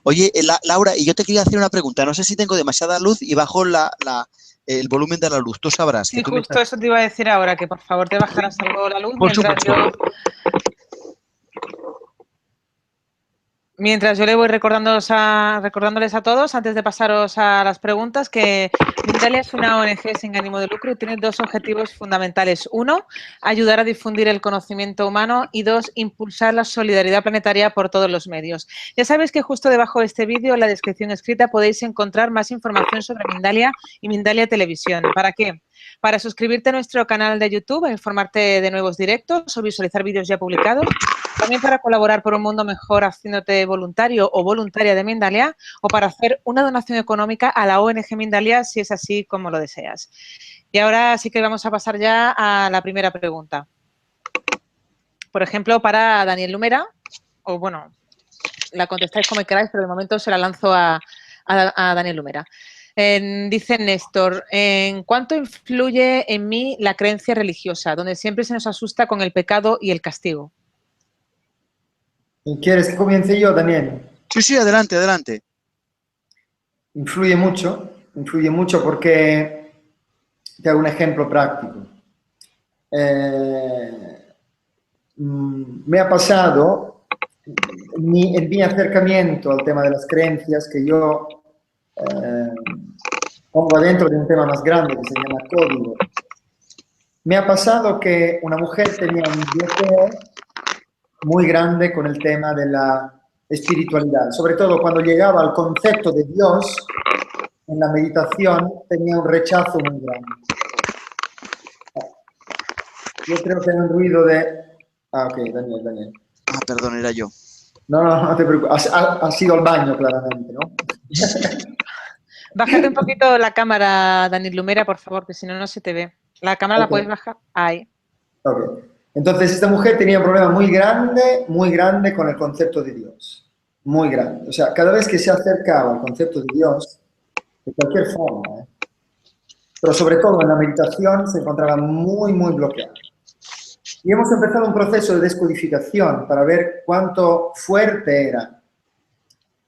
Oye, Laura, y yo te quería hacer una pregunta. No sé si tengo demasiada luz y bajo el volumen de la luz. Tú sabrás. Sí, justo eso te iba a decir ahora, que por favor te bajaras algo la luz mientras yo le voy recordándoles a todos, antes de pasaros a las preguntas, que Mindalia es una ONG sin ánimo de lucro y tiene dos objetivos fundamentales. Uno, ayudar a difundir el conocimiento humano y dos, impulsar la solidaridad planetaria por todos los medios. Ya sabéis que justo debajo de este vídeo, en la descripción escrita, podéis encontrar más información sobre Mindalia y Mindalia Televisión. ¿Para qué? Para suscribirte a nuestro canal de YouTube, a informarte de nuevos directos o visualizar vídeos ya publicados. También para colaborar por un mundo mejor haciéndote voluntario o voluntaria de Mindalia, o para hacer una donación económica a la ONG Mindalia si es así como lo deseas. Y ahora sí que vamos a pasar ya a la primera pregunta. Por ejemplo, para Daniel Lumera, o bueno, la contestáis como queráis, pero de momento se la lanzo a Daniel Lumera. Dice Néstor, ¿en cuánto influye en mí la creencia religiosa, donde siempre se nos asusta con el pecado y el castigo? ¿Quieres que comience yo, Daniel? Sí, adelante, adelante. Influye mucho porque te hago un ejemplo práctico. Me ha pasado en mi acercamiento al tema de las creencias que yo pongo adentro de un tema más grande que se llama código. Me ha pasado que una mujer tenía un bloqueo muy grande con el tema de la espiritualidad, sobre todo cuando llegaba al concepto de Dios en la meditación, tenía un rechazo muy grande. Yo creo que hay un ruido de... Ah, ok, Daniel. Ah, perdón, era yo. No te preocupes. Ha sido al baño, claramente, ¿no? Bájate un poquito la cámara, Daniel Lumera, por favor, que si no, no se te ve. La cámara la puedes bajar. Ahí. Ok. Entonces, esta mujer tenía un problema muy grande con el concepto de Dios. Muy grande. O sea, cada vez que se acercaba al concepto de Dios, de cualquier forma, pero sobre todo en la meditación, se encontraba muy bloqueada. Y hemos empezado un proceso de descodificación para ver cuánto fuerte eran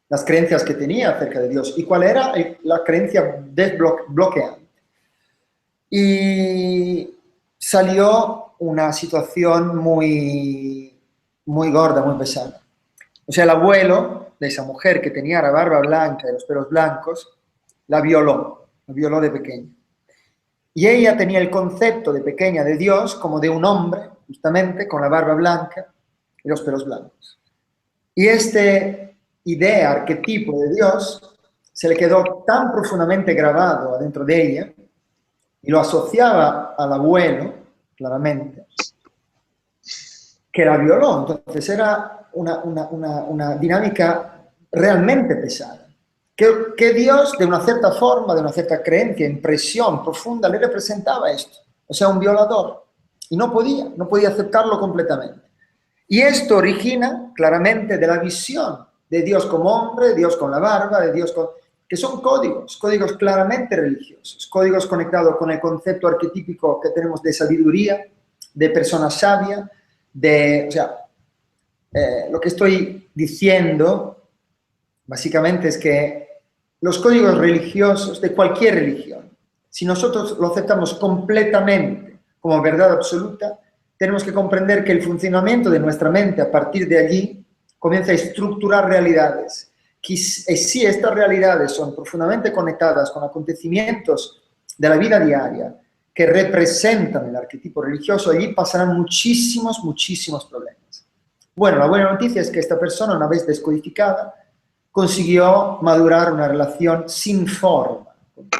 las creencias que tenía acerca de Dios y cuál era la creencia desbloqueante. Y salió una situación muy gorda, muy pesada. O sea, el abuelo de esa mujer que tenía la barba blanca y los pelos blancos, la violó de pequeña. Y ella tenía el concepto de pequeña de Dios como de un hombre, justamente, con la barba blanca y los pelos blancos. Y este idea, arquetipo de Dios, se le quedó tan profundamente grabado adentro de ella y lo asociaba al abuelo, claramente, que la violó. Entonces era una dinámica realmente pesada. Que Dios, de una cierta forma, de una cierta creencia, impresión profunda, le representaba esto. O sea, un violador. Y no podía aceptarlo completamente. Y esto origina claramente de la visión de Dios como hombre, Dios con la barba, de Dios con... que son códigos claramente religiosos, códigos conectados con el concepto arquetípico que tenemos de sabiduría, de persona sabia, de... O sea, lo que estoy diciendo básicamente es que los códigos religiosos de cualquier religión, si nosotros lo aceptamos completamente como verdad absoluta, tenemos que comprender que el funcionamiento de nuestra mente a partir de allí comienza a estructurar realidades. Y si estas realidades son profundamente conectadas con acontecimientos de la vida diaria que representan el arquetipo religioso, allí pasarán muchísimos problemas. Bueno, la buena noticia es que esta persona, una vez descodificada, consiguió madurar una relación sin forma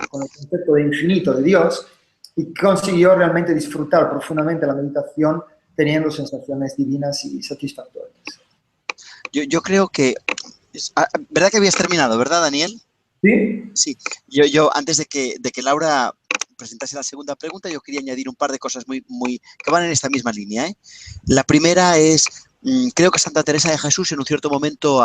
con el concepto de infinito de Dios, y consiguió realmente disfrutar profundamente la meditación teniendo sensaciones divinas y satisfactorias. Yo creo que... ¿Verdad que habías terminado, verdad, Daniel? ¿Sí? Sí. Yo antes de que Laura presentase la segunda pregunta, yo quería añadir un par de cosas que van en esta misma línea, ¿eh? La primera es, creo que Santa Teresa de Jesús en un cierto momento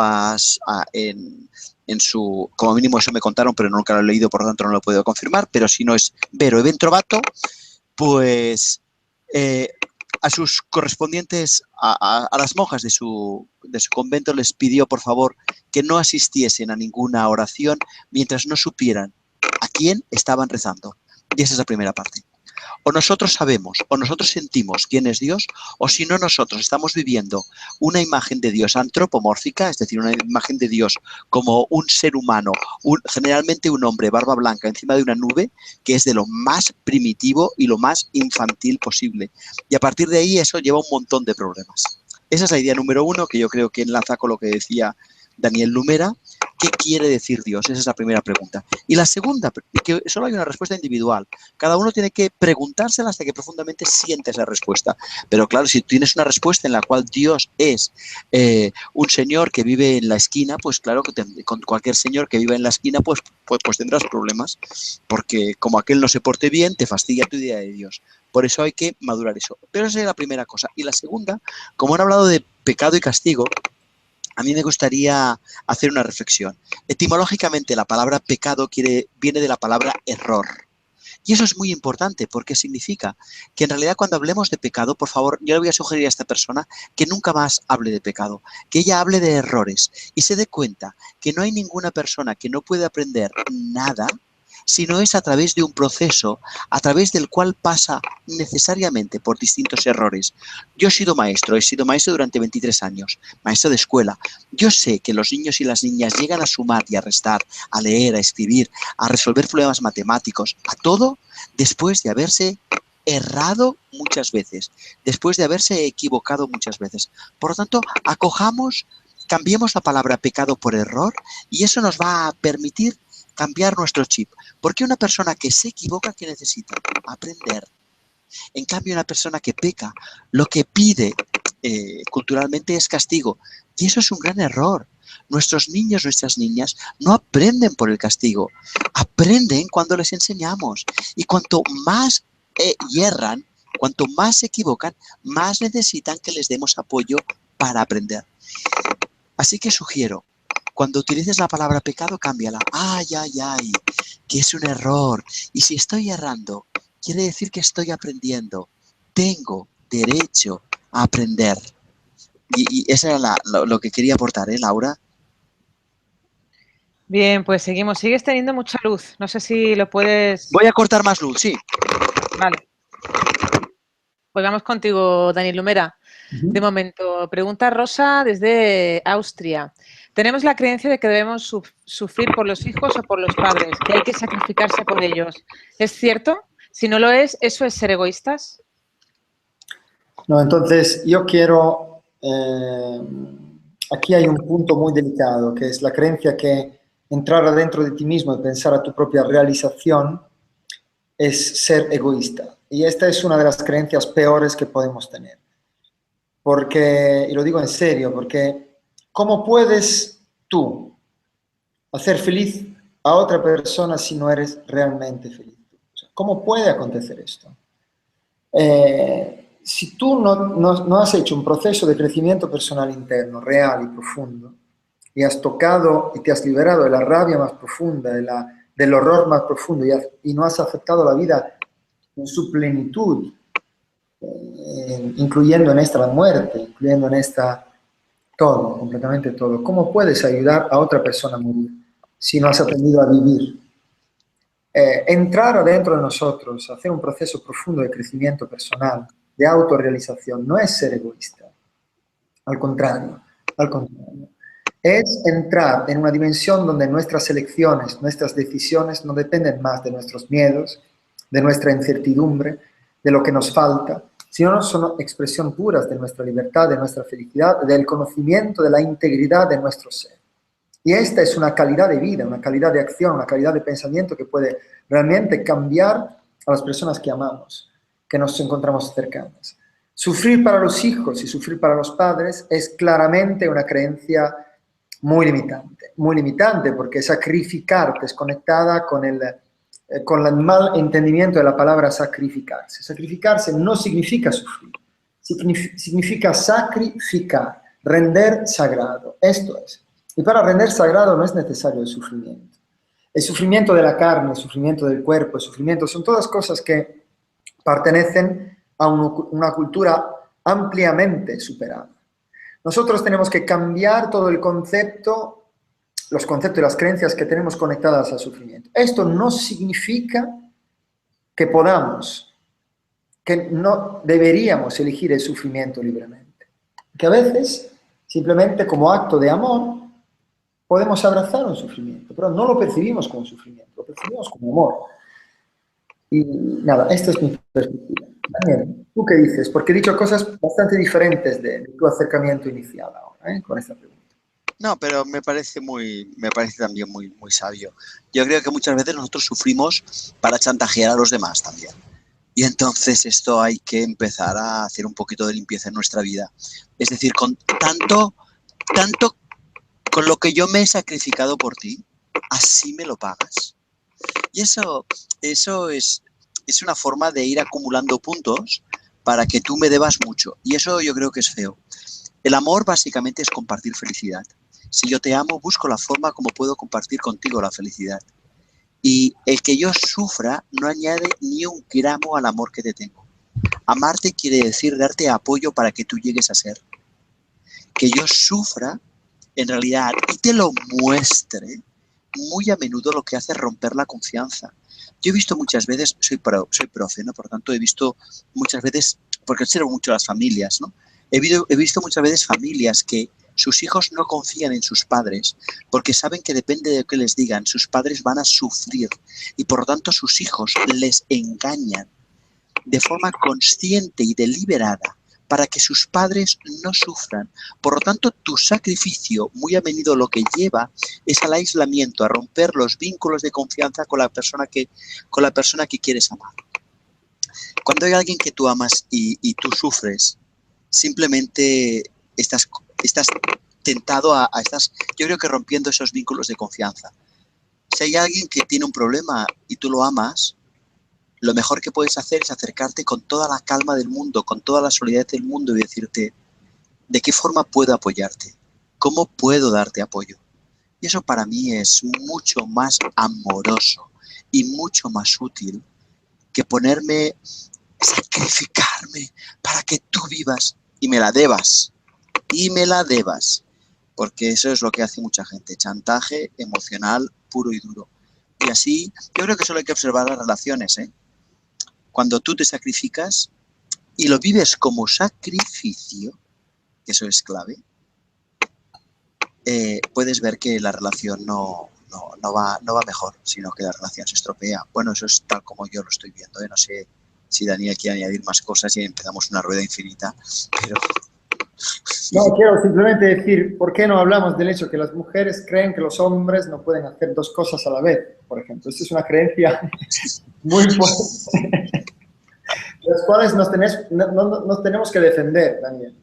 en su, como mínimo eso me contaron, pero nunca lo he leído, por lo tanto no lo puedo confirmar, pero si no es vero e ben trovato, pues a sus correspondientes, a las monjas de su convento les pidió, por favor, que no asistiesen a ninguna oración mientras no supieran a quién estaban rezando. Y esa es la primera parte. O nosotros sabemos, o nosotros sentimos quién es Dios, o si no, nosotros estamos viviendo una imagen de Dios antropomórfica, es decir, una imagen de Dios como un ser humano, generalmente un hombre, barba blanca, encima de una nube, que es de lo más primitivo y lo más infantil posible. Y a partir de ahí eso lleva un montón de problemas. Esa es la idea número uno, que yo creo que enlaza con lo que decía Daniel Lumera. ¿Qué quiere decir Dios? Esa es la primera pregunta. Y la segunda, que solo hay una respuesta individual. Cada uno tiene que preguntársela hasta que profundamente siente esa respuesta. Pero claro, si tienes una respuesta en la cual Dios es un señor que vive en la esquina, pues claro que con cualquier señor que viva en la esquina, pues tendrás problemas. Porque como aquel no se porte bien, te fastidia tu idea de Dios. Por eso hay que madurar eso. Pero esa es la primera cosa. Y la segunda, como han hablado de pecado y castigo, a mí me gustaría hacer una reflexión. Etimológicamente, la palabra pecado viene de la palabra error. Y eso es muy importante porque significa que en realidad cuando hablemos de pecado, por favor, yo le voy a sugerir a esta persona que nunca más hable de pecado, que ella hable de errores y se dé cuenta que no hay ninguna persona que no pueda aprender nada sino es a través de un proceso a través del cual pasa necesariamente por distintos errores. Yo he sido maestro durante 23 años, maestro de escuela. Yo sé que los niños y las niñas llegan a sumar y a restar, a leer, a escribir, a resolver problemas matemáticos, a todo después de haberse errado muchas veces, después de haberse equivocado muchas veces. Por lo tanto, cambiemos la palabra pecado por error y eso nos va a permitir cambiar nuestro chip. Porque una persona que se equivoca, ¿qué necesita? Aprender. En cambio, una persona que peca, lo que pide culturalmente es castigo. Y eso es un gran error. Nuestros niños, nuestras niñas, no aprenden por el castigo. Aprenden cuando les enseñamos. Y cuanto más hierran, cuanto más se equivocan, más necesitan que les demos apoyo para aprender. Así que sugiero, cuando utilices la palabra pecado, cámbiala. Ay, que es un error. Y si estoy errando, quiere decir que estoy aprendiendo. Tengo derecho a aprender. Y eso era lo que quería aportar, Laura. Bien, pues seguimos. Sigues teniendo mucha luz. No sé si lo puedes... Voy a cortar más luz, sí. Vale. Pues vamos contigo, Daniel Lumera. De momento, pregunta Rosa desde Austria. Tenemos la creencia de que debemos sufrir por los hijos o por los padres, que hay que sacrificarse por ellos. ¿Es cierto? Si no lo es, ¿eso es ser egoístas? No, entonces yo quiero... aquí hay un punto muy delicado, que es la creencia que entrar adentro de ti mismo y pensar a tu propia realización es ser egoísta. Y esta es una de las creencias peores que podemos tener. porque, y lo digo en serio, porque ¿cómo puedes tú hacer feliz a otra persona si no eres realmente feliz? O sea, ¿cómo puede acontecer esto? Si tú no has hecho un proceso de crecimiento personal interno, real y profundo, y has tocado y te has liberado de la rabia más profunda, del horror más profundo, y no has aceptado la vida en su plenitud, incluyendo en esta la muerte, incluyendo en esta todo, completamente todo, ¿cómo puedes ayudar a otra persona a morir si no has aprendido a vivir? Entrar adentro de nosotros, hacer un proceso profundo de crecimiento personal, de autorrealización, no es ser egoísta. Al contrario, al contrario. Es entrar en una dimensión donde nuestras elecciones, nuestras decisiones no dependen más de nuestros miedos, de nuestra incertidumbre, de lo que nos falta, sino son expresión puras de nuestra libertad, de nuestra felicidad, del conocimiento, de la integridad de nuestro ser. Y esta es una calidad de vida, una calidad de acción, una calidad de pensamiento que puede realmente cambiar a las personas que amamos, que nos encontramos cercanas. Sufrir para los hijos y sufrir para los padres es claramente una creencia muy limitante porque sacrificarte es conectada con el mal entendimiento de la palabra sacrificarse. Sacrificarse no significa sufrir, significa sacrificar, render sagrado. Esto es. Y para render sagrado no es necesario el sufrimiento. El sufrimiento de la carne, el sufrimiento del cuerpo, el sufrimiento son todas cosas que pertenecen a una cultura ampliamente superada. Nosotros tenemos que cambiar todo el concepto, los conceptos y las creencias que tenemos conectadas al sufrimiento. Esto no significa que podamos, que no deberíamos elegir el sufrimiento libremente. Que a veces, simplemente como acto de amor, podemos abrazar un sufrimiento, pero no lo percibimos como sufrimiento, lo percibimos como amor. Y nada, esta es mi perspectiva. Daniel, ¿tú qué dices? Porque he dicho cosas bastante diferentes de tu acercamiento inicial ahora, con esta pregunta. No, pero me parece también muy, muy sabio. Yo creo que muchas veces nosotros sufrimos para chantajear a los demás también. Y entonces esto hay que empezar a hacer un poquito de limpieza en nuestra vida. Es decir, con tanto con lo que yo me he sacrificado por ti, así me lo pagas. Y eso es una forma de ir acumulando puntos para que tú me debas mucho. Y eso yo creo que es feo. El amor básicamente es compartir felicidad. Si yo te amo, busco la forma como puedo compartir contigo la felicidad. Y el que yo sufra no añade ni un gramo al amor que te tengo. Amarte quiere decir darte apoyo para que tú llegues a ser. Que yo sufra, en realidad, y te lo muestre, muy a menudo lo que hace es romper la confianza. Yo he visto muchas veces, soy profe, ¿no? Por tanto, he visto muchas veces, porque observo mucho las familias, ¿no? He visto muchas veces familias que sus hijos no confían en sus padres porque saben que depende de lo que les digan, sus padres van a sufrir y por lo tanto sus hijos les engañan de forma consciente y deliberada para que sus padres no sufran. Por lo tanto, tu sacrificio muy a menudo lo que lleva es al aislamiento, a romper los vínculos de confianza con la persona que quieres amar. Cuando hay alguien que tú amas y tú sufres, simplemente estás tentado yo creo que rompiendo esos vínculos de confianza. Si hay alguien que tiene un problema y tú lo amas, lo mejor que puedes hacer es acercarte con toda la calma del mundo, con toda la solidez del mundo y decirte, ¿de qué forma puedo apoyarte? ¿Cómo puedo darte apoyo? Y eso para mí es mucho más amoroso y mucho más útil que sacrificarme para que tú vivas y me la debas. Y me la debas. Porque eso es lo que hace mucha gente. Chantaje emocional puro y duro. Y así, yo creo que solo hay que observar las relaciones, ¿eh? Cuando tú te sacrificas y lo vives como sacrificio, que eso es clave, puedes ver que la relación no va mejor, sino que la relación se estropea. Bueno, eso es tal como yo lo estoy viendo, ¿eh? No sé si Daniel quiere añadir más cosas y empezamos una rueda infinita, pero... No, quiero simplemente decir, ¿por qué no hablamos del hecho que las mujeres creen que los hombres no pueden hacer dos cosas a la vez? Por ejemplo, esta es una creencia muy fuerte, de las cuales nos tenemos que defender, Daniel.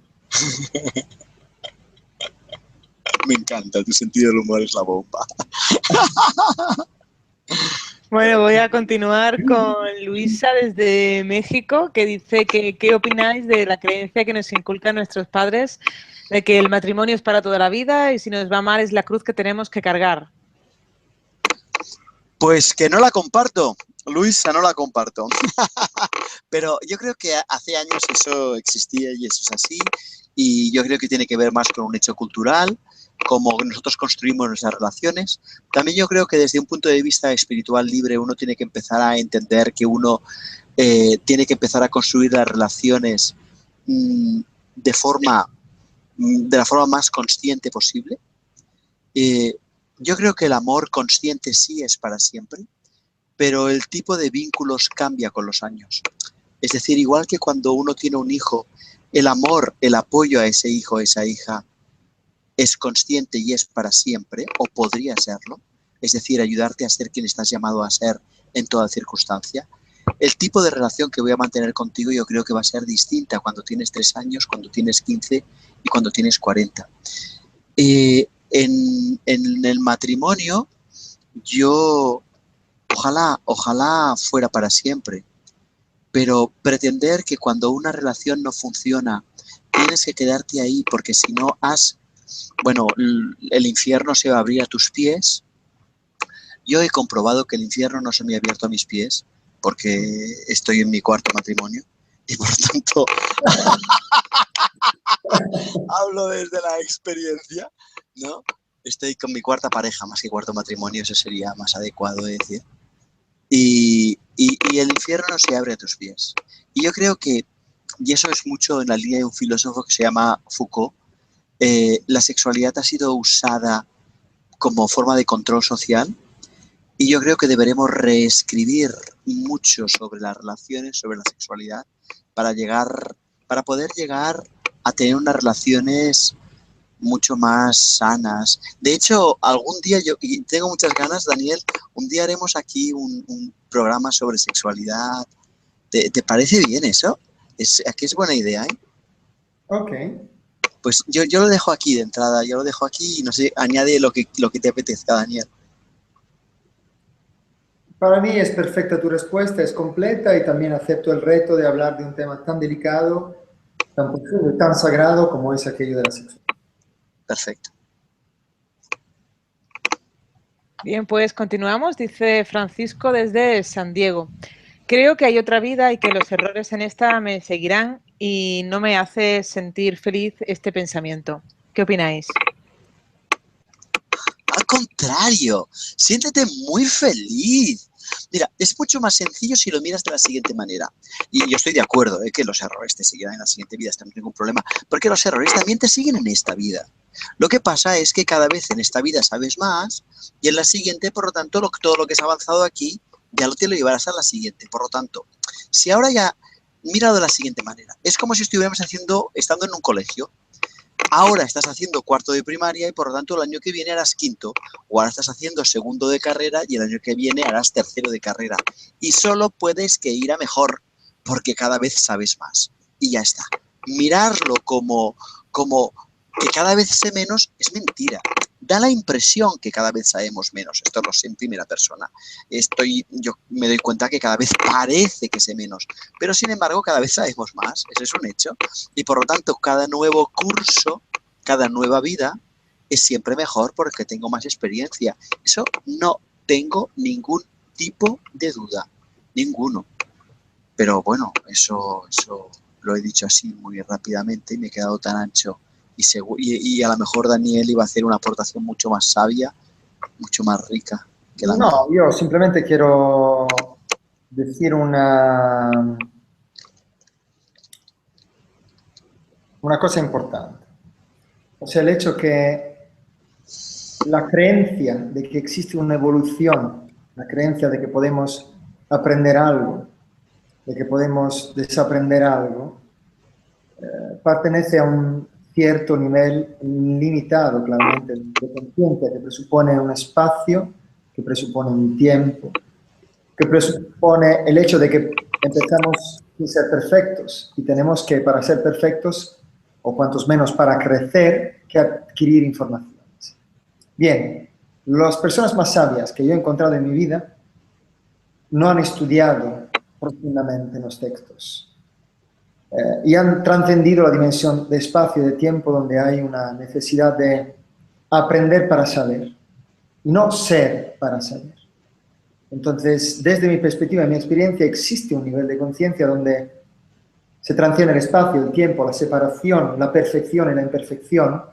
Me encanta, tu sentido del humor es la bomba. Bueno, voy a continuar con Luisa desde México, que dice que ¿qué opináis de la creencia que nos inculcan nuestros padres de que el matrimonio es para toda la vida y si nos va mal es la cruz que tenemos que cargar? Pues que no la comparto, Luisa, no la comparto. Pero yo creo que hace años eso existía y eso es así. Y yo creo que tiene que ver más con un hecho cultural, cómo nosotros construimos nuestras relaciones. También yo creo que desde un punto de vista espiritual libre uno tiene que empezar a entender que uno tiene que empezar a construir las relaciones de la forma más consciente posible. Yo creo que el amor consciente sí es para siempre, pero el tipo de vínculos cambia con los años. Es decir, igual que cuando uno tiene un hijo, el amor, el apoyo a ese hijo, a esa hija, es consciente y es para siempre, o podría serlo. Es decir, ayudarte a ser quien estás llamado a ser en toda circunstancia. El tipo de relación que voy a mantener contigo yo creo que va a ser distinta cuando tienes 3 años, cuando tienes 15 y cuando tienes 40. En el matrimonio, yo ojalá fuera para siempre, pero pretender que cuando una relación no funciona tienes que quedarte ahí porque si no el infierno se va a abrir a tus pies. Yo he comprobado que el infierno no se me ha abierto a mis pies porque estoy en mi 4º matrimonio y por lo tanto hablo desde la experiencia, ¿no? Estoy con mi 4ª pareja, más que 4º matrimonio, eso sería más adecuado de decir. Y el infierno se abre a tus pies. Y yo creo que, y eso es mucho en la línea de un filósofo que se llama Foucault, la sexualidad ha sido usada como forma de control social y yo creo que deberemos reescribir mucho sobre las relaciones, sobre la sexualidad, para poder llegar a tener unas relaciones mucho más sanas. De hecho, algún día y tengo muchas ganas, Daniel, un día haremos aquí un programa sobre sexualidad. ¿Te parece bien eso? Aquí es buena idea, ¿eh? Ok. Pues yo lo dejo aquí de entrada, yo lo dejo aquí y no sé, añade lo que te apetezca, Daniel. Para mí es perfecta tu respuesta, es completa y también acepto el reto de hablar de un tema tan delicado, tan profundo y tan sagrado como es aquello de la sexualidad. Perfecto. Bien, pues continuamos. Dice Francisco desde San Diego. Creo que hay otra vida y que los errores en esta me seguirán y no me hace sentir feliz este pensamiento. ¿Qué opináis? Al contrario, siéntete muy feliz. Mira, es mucho más sencillo si lo miras de la siguiente manera. Y yo estoy de acuerdo, que los errores te seguirán en la siguiente vida, esto no hay ningún problema, porque los errores también te siguen en esta vida. Lo que pasa es que cada vez en esta vida sabes más y en la siguiente, por lo tanto, todo lo que has avanzado aquí ya te lo llevarás a la siguiente. Por lo tanto, si ahora ya, míralo de la siguiente manera, es como si estuviéramos estando en un colegio. Ahora estás haciendo 4º de primaria y por lo tanto el año que viene harás 5º. O ahora estás haciendo 2º de carrera y el año que viene harás 3º de carrera. Y solo puedes que ir a mejor porque cada vez sabes más. Y ya está. Mirarlo como que cada vez sé menos es mentira. Da la impresión que cada vez sabemos menos. Esto lo sé en primera persona. Yo me doy cuenta que cada vez parece que sé menos. Pero sin embargo, cada vez sabemos más. Ese es un hecho. Y por lo tanto, cada nuevo curso, cada nueva vida, es siempre mejor porque tengo más experiencia. Eso no tengo ningún tipo de duda. Ninguno. Pero bueno, eso lo he dicho así muy rápidamente y me he quedado tan ancho. Y a lo mejor Daniel iba a hacer una aportación mucho más sabia, mucho más rica que la mía. No, yo simplemente quiero decir una cosa importante. O sea, el hecho que la creencia de que existe una evolución, la creencia de que podemos aprender algo, de que podemos desaprender algo, pertenece a un cierto nivel limitado, claramente, de conciencia, que presupone un espacio, que presupone un tiempo, que presupone el hecho de que empezamos sin ser perfectos y tenemos que, para ser perfectos, o cuantos menos para crecer, que adquirir informaciones. Bien, las personas más sabias que yo he encontrado en mi vida no han estudiado profundamente los textos y han trascendido la dimensión de espacio y de tiempo donde hay una necesidad de aprender para saber y no ser para saber. Entonces, desde mi perspectiva y mi experiencia, existe un nivel de conciencia donde se transciende el espacio, el tiempo, la separación, la perfección y la imperfección,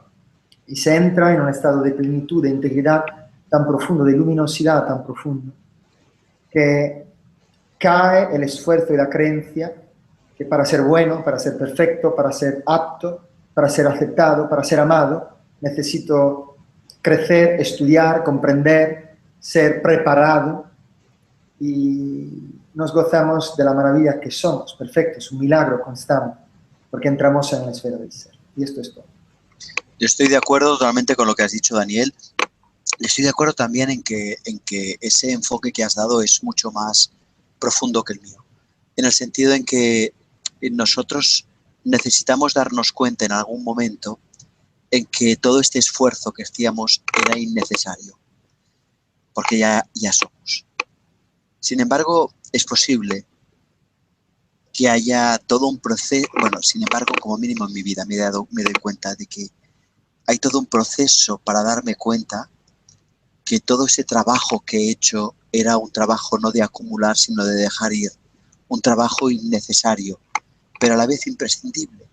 y se entra en un estado de plenitud, de integridad tan profundo, de luminosidad tan profundo, que cae el esfuerzo y la creencia que para ser bueno, para ser perfecto, para ser apto, para ser aceptado, para ser amado, necesito crecer, estudiar, comprender, ser preparado, y nos gozamos de la maravilla que somos, perfectos, un milagro constante, porque entramos en la esfera del ser. Y esto es todo. Yo estoy de acuerdo totalmente con lo que has dicho, Daniel. Estoy de acuerdo también en que ese enfoque que has dado es mucho más profundo que el mío, en el sentido en que nosotros necesitamos darnos cuenta en algún momento en que todo este esfuerzo que hacíamos era innecesario, porque ya somos. Sin embargo, es posible que haya todo un proceso, bueno, sin embargo, como mínimo en mi vida me doy cuenta de que hay todo un proceso para darme cuenta que todo ese trabajo que he hecho era un trabajo no de acumular, sino de dejar ir. Un trabajo innecesario, pero a la vez imprescindible,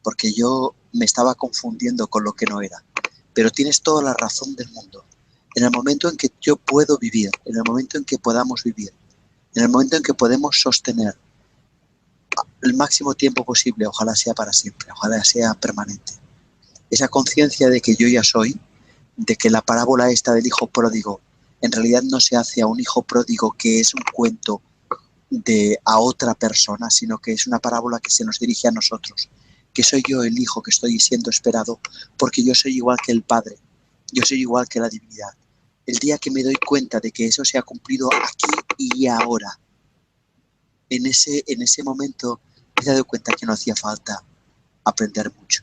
porque yo me estaba confundiendo con lo que no era. Pero tienes toda la razón del mundo. En el momento en que yo puedo vivir, en el momento en que podamos vivir, en el momento en que podemos sostener el máximo tiempo posible, ojalá sea para siempre, ojalá sea permanente. Esa conciencia de que yo ya soy, de que la parábola esta del hijo pródigo en realidad no se hace a un hijo pródigo que es un cuento a otra persona, sino que es una parábola que se nos dirige a nosotros, que soy yo el hijo que estoy siendo esperado, porque yo soy igual que el Padre, yo soy igual que la divinidad. El día que me doy cuenta de que eso se ha cumplido aquí y ahora, en ese momento me he dado cuenta que no hacía falta aprender mucho.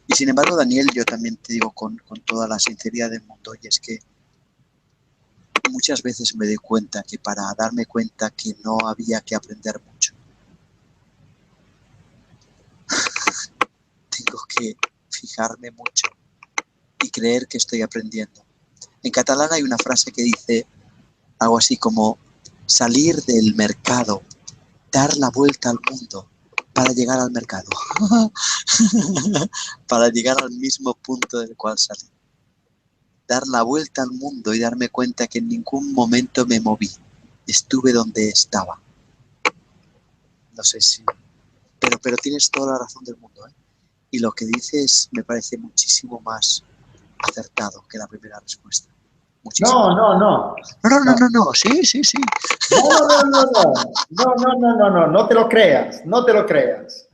Y sin embargo, Daniel, yo también te digo con toda la sinceridad del mundo, y es que muchas veces me doy cuenta que para darme cuenta que no había que aprender mucho, tengo que fijarme mucho y creer que estoy aprendiendo. En catalán hay una frase que dice algo así como salir del mercado, dar la vuelta al mundo para llegar al mercado, para llegar al mismo punto del cual salí. Dar la vuelta al mundo y darme cuenta que en ningún momento me moví, estuve donde estaba. No sé si... Pero tienes toda la razón del mundo, ¿eh? Y lo que dices me parece muchísimo más acertado que la primera respuesta. Muchísimo. No. No, sí. No te lo creas, no te lo creas.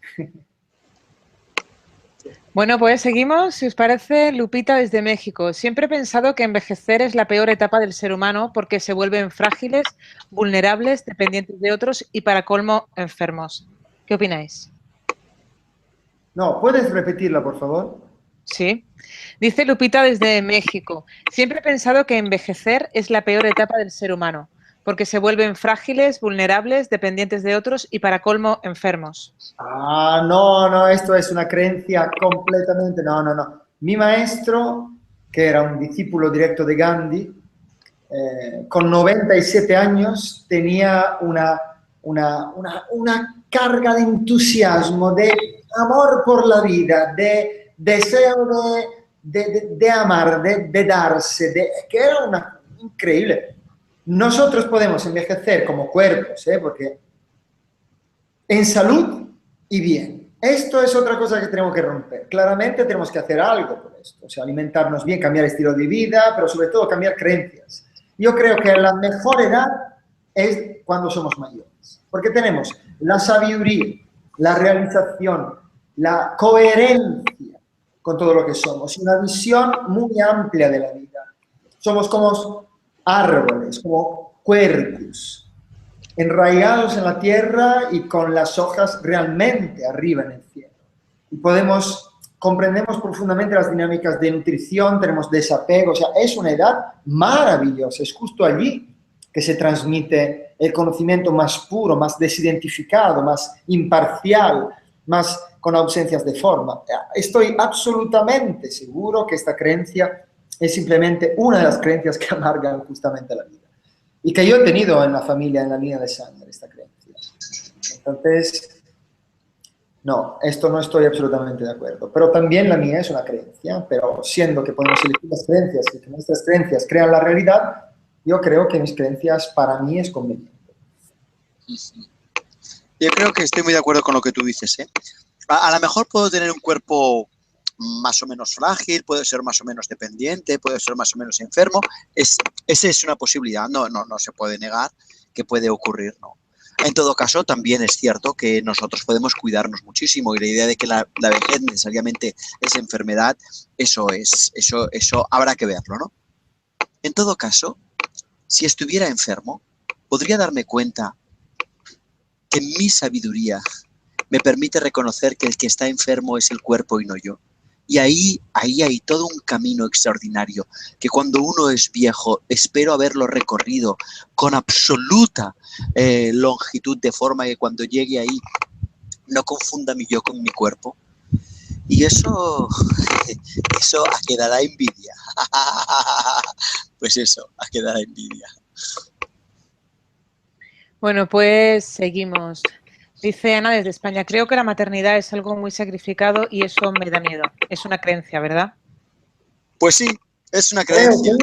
Bueno, pues seguimos, si os parece, Lupita desde México. Siempre he pensado que envejecer es la peor etapa del ser humano porque se vuelven frágiles, vulnerables, dependientes de otros y, para colmo, enfermos. ¿Qué opináis? No, ¿puedes repetirla, por favor? Sí. Dice Lupita desde México. Siempre he pensado que envejecer es la peor etapa del ser humano porque se vuelven frágiles, vulnerables, dependientes de otros y, para colmo, enfermos. No, esto es una creencia completamente, no. Mi maestro, que era un discípulo directo de Gandhi, con 97 años tenía una carga de entusiasmo, de amor por la vida, de deseo de amar, de darse, que era increíble. Nosotros podemos envejecer como cuerpos, porque en salud y bien. Esto es otra cosa que tenemos que romper. Claramente tenemos que hacer algo por esto, o sea, alimentarnos bien, cambiar estilo de vida, pero sobre todo cambiar creencias. Yo creo que la mejor edad es cuando somos mayores, porque tenemos la sabiduría, la realización, la coherencia con todo lo que somos, una visión muy amplia de la vida. Somos como árboles, como quercus, enraigados en la tierra y con las hojas realmente arriba en el cielo. Y podemos comprendemos profundamente las dinámicas de nutrición, tenemos desapego, o sea, es una edad maravillosa, es justo allí que se transmite el conocimiento más puro, más desidentificado, más imparcial, más con ausencias de forma. Estoy absolutamente seguro que esta creencia es simplemente una de las creencias que amargan justamente la vida. Y que yo he tenido en la familia, en la línea de sangre, esta creencia. Entonces, no, esto no estoy absolutamente de acuerdo. Pero también la mía es una creencia, pero siendo que podemos elegir las creencias y que nuestras creencias crean la realidad, yo creo que mis creencias para mí es conveniente. Yo creo que estoy muy de acuerdo con lo que tú dices, ¿eh? A lo mejor puedo tener un cuerpo más o menos frágil, puedo ser más o menos dependiente, puedo ser más o menos enfermo. Esa es una posibilidad, no se puede negar que puede ocurrir, ¿no? En todo caso, también es cierto que nosotros podemos cuidarnos muchísimo y la idea de que la vejez necesariamente es enfermedad, eso habrá que verlo, ¿no? En todo caso, si estuviera enfermo, podría darme cuenta que mi sabiduría me permite reconocer que el que está enfermo es el cuerpo y no yo. Y ahí hay todo un camino extraordinario, que cuando uno es viejo, espero haberlo recorrido con absoluta longitud, de forma que cuando llegue ahí no confunda mi yo con mi cuerpo. Y eso a que dará envidia. Pues eso, a que dará envidia. Bueno, pues seguimos. Dice Ana desde España, creo que la maternidad es algo muy sacrificado y eso me da miedo. Es una creencia, ¿verdad? Pues sí, es una creencia.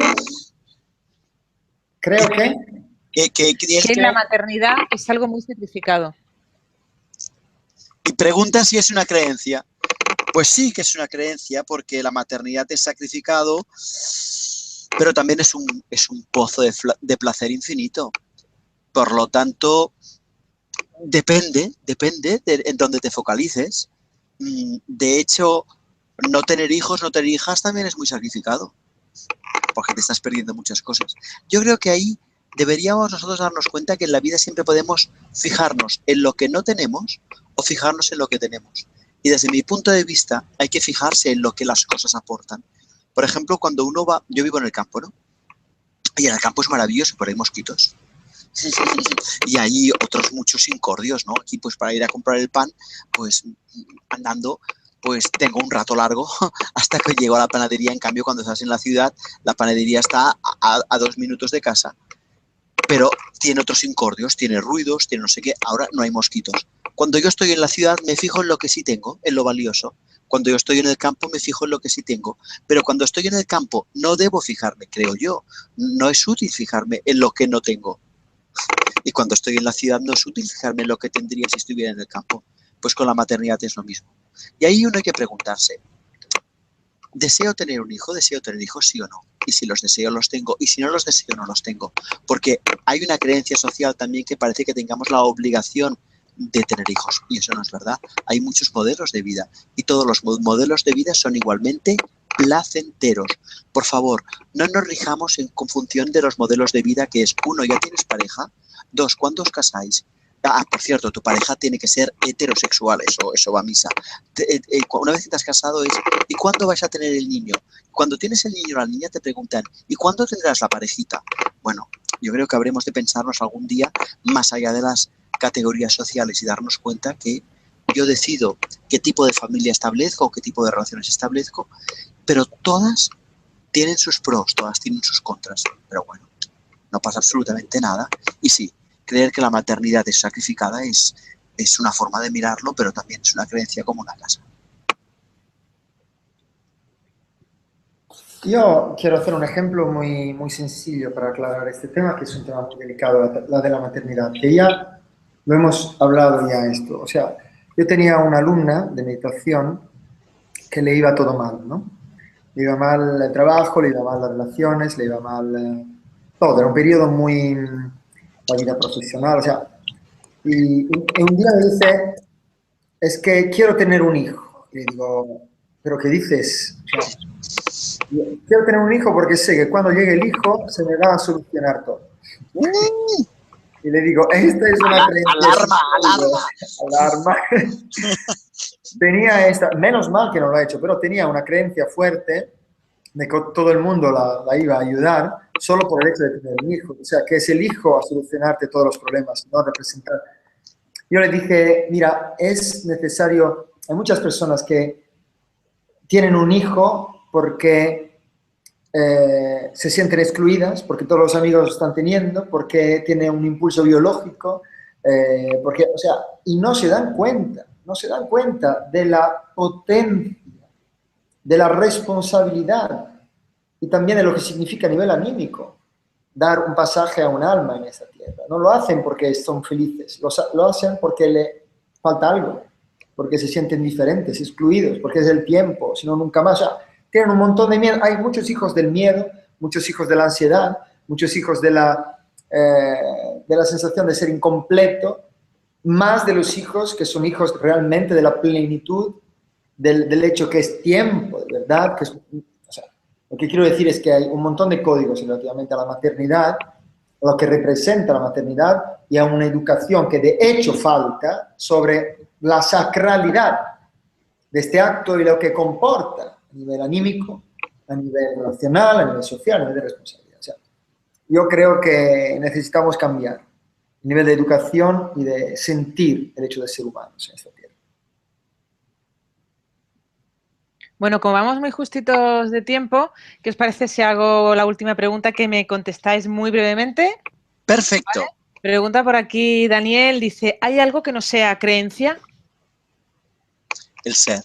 Creo que la maternidad es algo muy sacrificado. Y pregunta si es una creencia. Pues sí que es una creencia, porque la maternidad es sacrificado, pero también es un pozo de placer infinito. Por lo tanto, depende de en dónde te focalices. De hecho, no tener hijos, no tener hijas también es muy sacrificado, porque te estás perdiendo muchas cosas. Yo creo que ahí deberíamos nosotros darnos cuenta que en la vida siempre podemos fijarnos en lo que no tenemos o fijarnos en lo que tenemos. Y desde mi punto de vista hay que fijarse en lo que las cosas aportan. Por ejemplo, cuando uno va, yo vivo en el campo, ¿no? Y en el campo es maravilloso, pero hay mosquitos. Y hay otros muchos incordios, ¿no? Aquí pues para ir a comprar el pan, pues andando, pues tengo un rato largo hasta que llego a la panadería. En cambio, cuando estás en la ciudad, la panadería está a 2 minutos de casa, pero tiene otros incordios, tiene ruidos, tiene no sé qué. Ahora no hay mosquitos. Cuando yo estoy en la ciudad me fijo en lo que sí tengo, en lo valioso. Cuando yo estoy en el campo me fijo en lo que sí tengo. Pero cuando estoy en el campo no debo fijarme, creo yo. No es útil fijarme en lo que no tengo. Y cuando estoy en la ciudad no es útil fijarme en lo que tendría si estuviera en el campo. Pues con la maternidad es lo mismo. Y ahí uno hay que preguntarse, ¿deseo tener un hijo? ¿Deseo tener hijos, sí o no? Y si los deseo, los tengo. Y si no los deseo, no los tengo. Porque hay una creencia social también que parece que tengamos la obligación de tener hijos. Y eso no es verdad. Hay muchos modelos de vida. Y todos los modelos de vida son igualmente placenteros. Por favor, no nos rijamos en función de los modelos de vida, que es, 1, ya tienes pareja. 2, ¿cuándo os casáis? Por cierto, tu pareja tiene que ser heterosexual, eso va a misa. Una vez que te has casado es, ¿y cuándo vais a tener el niño? Cuando tienes el niño o la niña te preguntan, ¿y cuándo tendrás la parejita? Bueno, yo creo que habremos de pensarnos algún día más allá de las categorías sociales y darnos cuenta que yo decido qué tipo de familia establezco o qué tipo de relaciones establezco, pero todas tienen sus pros, todas tienen sus contras. Pero bueno, no pasa absolutamente nada. Y sí, creer que la maternidad es sacrificada es una forma de mirarlo, pero también es una creencia como una casa. Yo quiero hacer un ejemplo muy, muy sencillo para aclarar este tema, que es un tema muy delicado, la de la maternidad, que ya lo hemos hablado ya esto. O sea, yo tenía una alumna de meditación que le iba todo mal, ¿no? Le iba mal el trabajo, le iba mal las relaciones, le iba mal todo. Era un periodo muy... la vida profesional, o sea... Y un día me dice, es que quiero tener un hijo. Y le digo, ¿pero qué dices? O sea, quiero tener un hijo porque sé que cuando llegue el hijo se me va a solucionar todo. Y le digo, esta es una creencia. Alarma. tenía esta, menos mal que no lo ha hecho, pero tenía una creencia fuerte de que todo el mundo la iba a ayudar solo por el hecho de tener un hijo. O sea, que es el hijo a solucionarte todos los problemas, no representar. Yo le dije, mira, es necesario, hay muchas personas que tienen un hijo porque se sienten excluidas, porque todos los amigos lo están teniendo, porque tiene un impulso biológico, porque, o sea, y no se dan cuenta de la potencia, de la responsabilidad y también de lo que significa a nivel anímico dar un pasaje a un alma en esta tierra. No lo hacen porque son felices, lo hacen porque le falta algo, porque se sienten diferentes, excluidos, porque es el tiempo, si no nunca más. O sea, tienen un montón de miedo. Hay muchos hijos del miedo, muchos hijos de la ansiedad, muchos hijos de la sensación de ser incompleto, más de los hijos que son hijos realmente de la plenitud, del hecho que es tiempo, de verdad, que es, o sea, lo que quiero decir es que hay un montón de códigos relativamente a la maternidad, a lo que representa la maternidad y a una educación que de hecho falta sobre la sacralidad de este acto y lo que comporta a nivel anímico, a nivel relacional, a nivel social, a nivel de responsabilidad. O sea, yo creo que necesitamos cambiar el nivel de educación y de sentir el hecho de ser humanos en esta tierra. Bueno, como vamos muy justitos de tiempo, ¿qué os parece si hago la última pregunta que me contestáis muy brevemente? Perfecto. ¿Vale? Pregunta por aquí Daniel, dice, ¿hay algo que no sea creencia? El ser.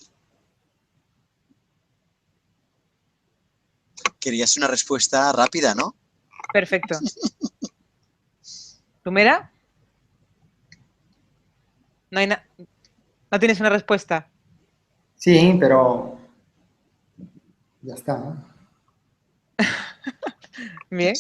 Querías una respuesta rápida, ¿no? Perfecto. ¿Lumera? ¿No tienes una respuesta? Sí, pero ya está, ¿no? Bien.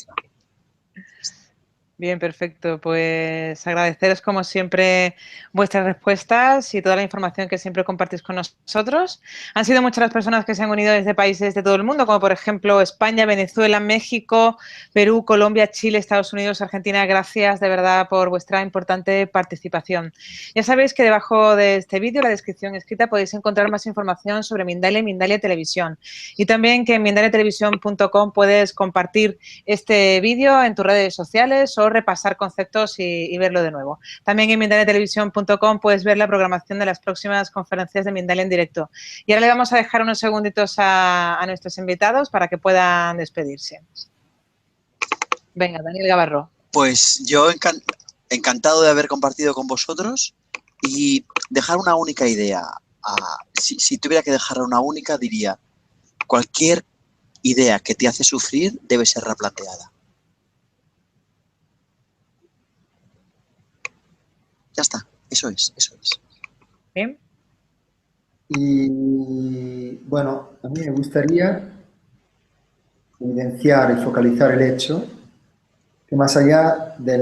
Bien, perfecto. Pues agradeceros como siempre vuestras respuestas y toda la información que siempre compartís con nosotros. Han sido muchas las personas que se han unido desde países de todo el mundo, como por ejemplo España, Venezuela, México, Perú, Colombia, Chile, Estados Unidos, Argentina. Gracias de verdad por vuestra importante participación. Ya sabéis que debajo de este vídeo, en la descripción escrita, podéis encontrar más información sobre Mindalia y Mindalia Televisión. Y también que en mindaliatelevisión.com puedes compartir este vídeo en tus redes sociales o repasar conceptos y verlo de nuevo. También en mindaliatelevisión.com puedes ver la programación de las próximas conferencias de Mindalia en directo. Y ahora le vamos a dejar unos segunditos a nuestros invitados para que puedan despedirse. Venga, Daniel Gavarró. Pues yo encantado de haber compartido con vosotros y dejar una única idea. Si tuviera que dejar una única, diría, cualquier idea que te hace sufrir debe ser replanteada. Ya está, eso es. Bien. Y bueno, a mí me gustaría evidenciar y focalizar el hecho que más allá de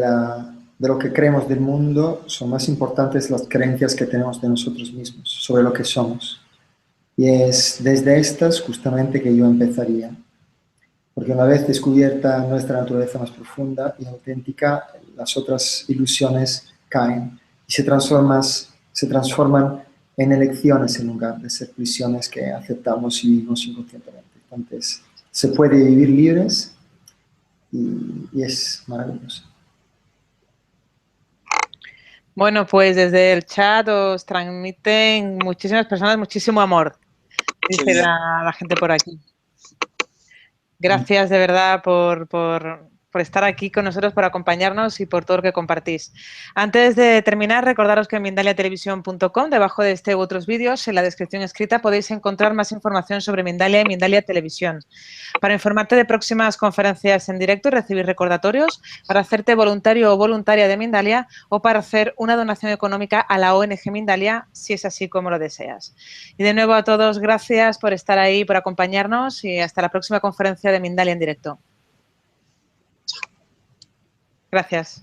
lo que creemos del mundo, son más importantes las creencias que tenemos de nosotros mismos, sobre lo que somos. Y es desde estas justamente que yo empezaría. Porque una vez descubierta nuestra naturaleza más profunda y auténtica, las otras ilusiones caen y se transforman en elecciones en lugar de ser prisiones que aceptamos y vivimos inconscientemente. Entonces, se puede vivir libres y es maravilloso. Bueno, pues desde el chat os transmiten muchísimas personas muchísimo amor, dice la gente por aquí. Gracias de verdad por estar aquí con nosotros, por acompañarnos y por todo lo que compartís. Antes de terminar, recordaros que en mindaliatelevisión.com, debajo de este u otros vídeos, en la descripción escrita, podéis encontrar más información sobre Mindalia y Mindalia Televisión. Para informarte de próximas conferencias en directo y recibir recordatorios, para hacerte voluntario o voluntaria de Mindalia o para hacer una donación económica a la ONG Mindalia, si es así como lo deseas. Y de nuevo a todos, gracias por estar ahí, por acompañarnos y hasta la próxima conferencia de Mindalia en directo. Gracias.